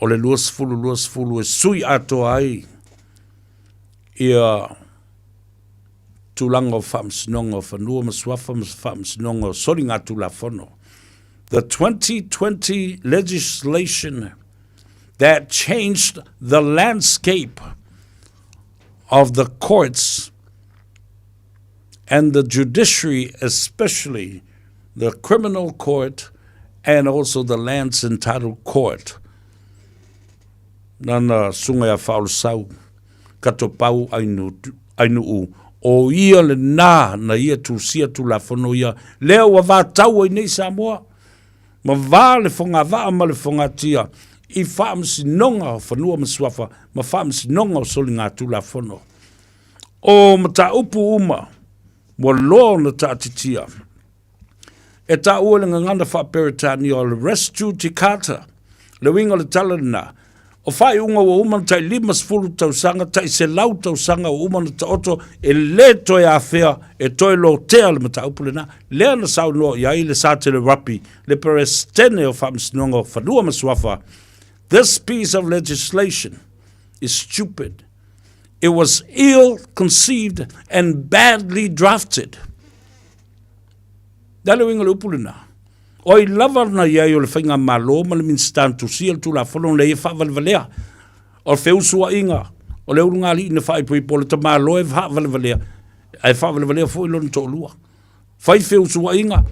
O le luas fulu e sui ato ai. Ia tulanga o whamsinonga o whanua maswafa whamsinonga o soringa tu la fono. The 2020 legislation that changed the landscape of the courts and the judiciary, especially the criminal court and also the lands entitled court. Nana sunga ya whaulu sau, kato pau ainu u. O ia le na ia tu sia tu la fono ia. Leo wa va tau i nei Samoa. Ma va le fonga va ma le fonga tia. I whaam sinonga o whanua maswafa. Ma whaam sinonga o solinga tu la fono. O mata upu uma. Mo lo na ta titia. E ta ua le ngangana wha peritani o le restu tikata. Le winga le talana. O whai unga wa umana tai limas fulu tau sanga, tai se lau tau sanga o umana ta oto, e le toi a whea, e toi lo tea le mata upule na, lea na sau noa ia i le sate le rapi, le perestene o whamsinonga o whanua maswafa. This piece of legislation is stupid. It was ill-conceived and badly drafted. Dale winga le upule na. Oi lava na ia o le whainga malo ma le minstantu siel tu la whanong le e whavalvalea. O le wheusua inga. O le urunga li ina whaipu i pole ta malo e whavalvalea. Ai whavalvalea fo ilon to lua. Whai wheusua inga.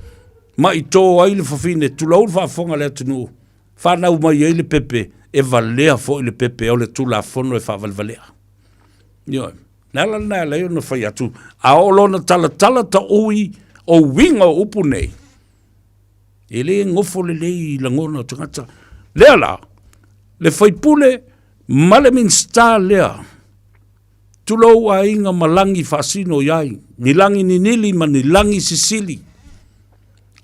Ma i tō ai le whawhine. Tu lau whafonga le atinu. Whanau mai e le pepe. E valea fo i le pepe. O le tu la whono e whavalvalea. Ioi. Nala nā leo na whai atu. A olona tala ta ui o winga upu nei. E le ngofo le lei langona o tangata. Lea la, le whaipule ma le minsta lea. Tulou a inga malangi fasino yai. Ni langi ni nili ma ni langi sisili.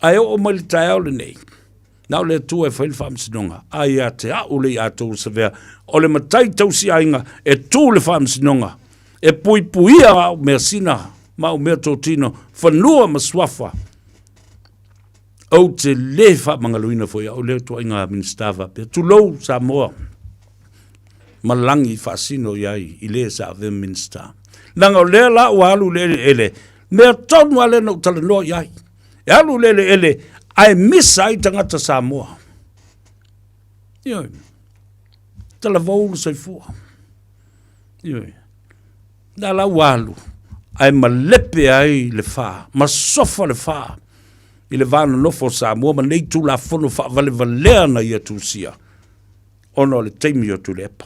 Ai o mai le tae au le nei. Nau le tua e whaile whaamsinonga. Ai a te au le atou sa vea. O le matai tausi ainga e tū le whaamsinonga. E pui puia au mea sina. Mau mea tō tino. Whanua maswafa. Au te le whamangaluina foi au le tua inga ministava. Pea tulou Samoa. Malangi fasino yai I le sa ve minsta. Nanga o le la o alu le ele. Mea tonu ale no tala no yai. E alu le ele. Ai misa I tangata Samoa. Ioi. Tala voulu sai fua. Ioi. Nala o alu. Ai malepe ai le fa. Masofa le fa. I le vana nofo Samoa. Ma nei tu la fono fa vale valea na ia tu sia. Ono le teimi o tu lepa.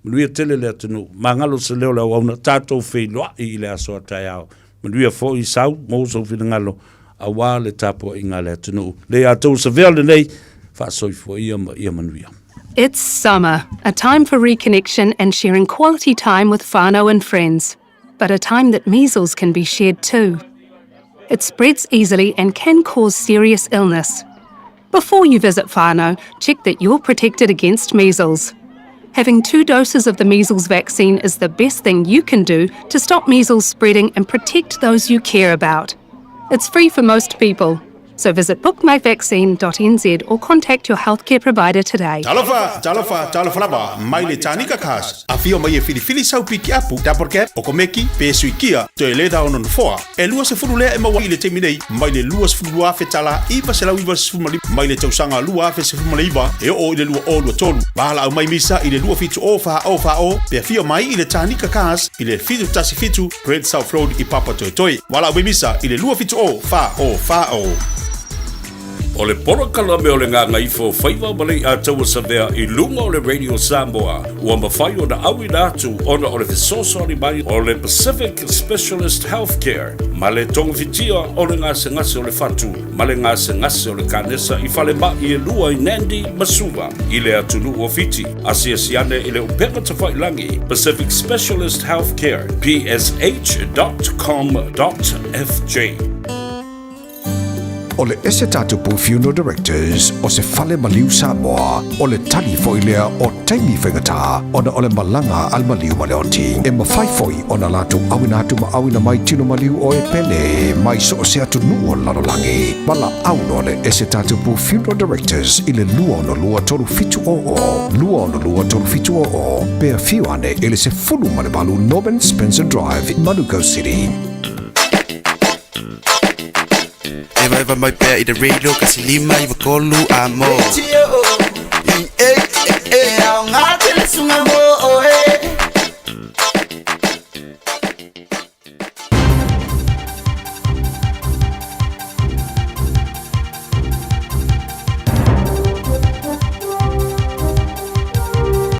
Manuia tele le atunu. Mangalo se leo la wauna tatou fei loa I le aso atai au. Manuia fo I sau. Mouso fina ngalo. A wā le tapo I ngā le atunu. Le atou sa vea le nei. Whasoi fo ia manuia. It's summer, a time for reconnection and sharing quality time with whānau and friends. But a time that measles can be shared too. It spreads easily and can cause serious illness. Before you visit whānau, check that you're protected against measles. Having 2 doses of the measles vaccine is the best thing you can do to stop measles spreading and protect those you care about. It's free for most people, so visit bookmyvaccine.nz or contact your healthcare provider today. Talofa, mai le tanika kas. Afio mai e filifili sau piki apu, daporke, okomeki, pe suikia, to ele da ono foa. E lua se furu le e mawa ile teminei, mai le lua se furu afe tala, iwa se lau iwa se furu mali, mai le tausanga lua afe se furu mali iwa, e o ile lua o lua tolu. Bahala au mai misa, ile lua fitu o fa, pe afio mai ile tanika kas, ile fitu tasi fitu, Great South Road I Papa Toi. Wala au mai misa, ile lua fitu o fa. O le poro kalame o le Gagaifo Faiva malei a taua sa vea I lunga o le Radio Samoa. Ua mawhai o na awi nātu ona o le fesosori mai o le Pacific Specialist Healthcare. Ma le tonga fitia o le ngase o le fatu. Ma le ngase o le kanesa I fale ma I lua I Nandi Masuva. I le atunu o fiti. Asiasiane I le upeka tawhailangi. Pacific Specialist Healthcare. psh.com.fj. O le ese tatupu Funeral Directors o se fale maliu Samoa o le tali foilea o taimi whaingata ona o le malanga al maliu maleoti e mawhaifoi o na latu awinatu ma awina mai tino maliu o e pele mai so o se atu nuo lalolangi mala auno le ese tatupu Funeral Directors I le lua ono lua toru fitu o pea fiuane ele se fulu malebalu Norman Spencer Drive in Manuka City. Eva mai pea I the radio kasi lima I wakolu amo. Au ngā tele sunga mo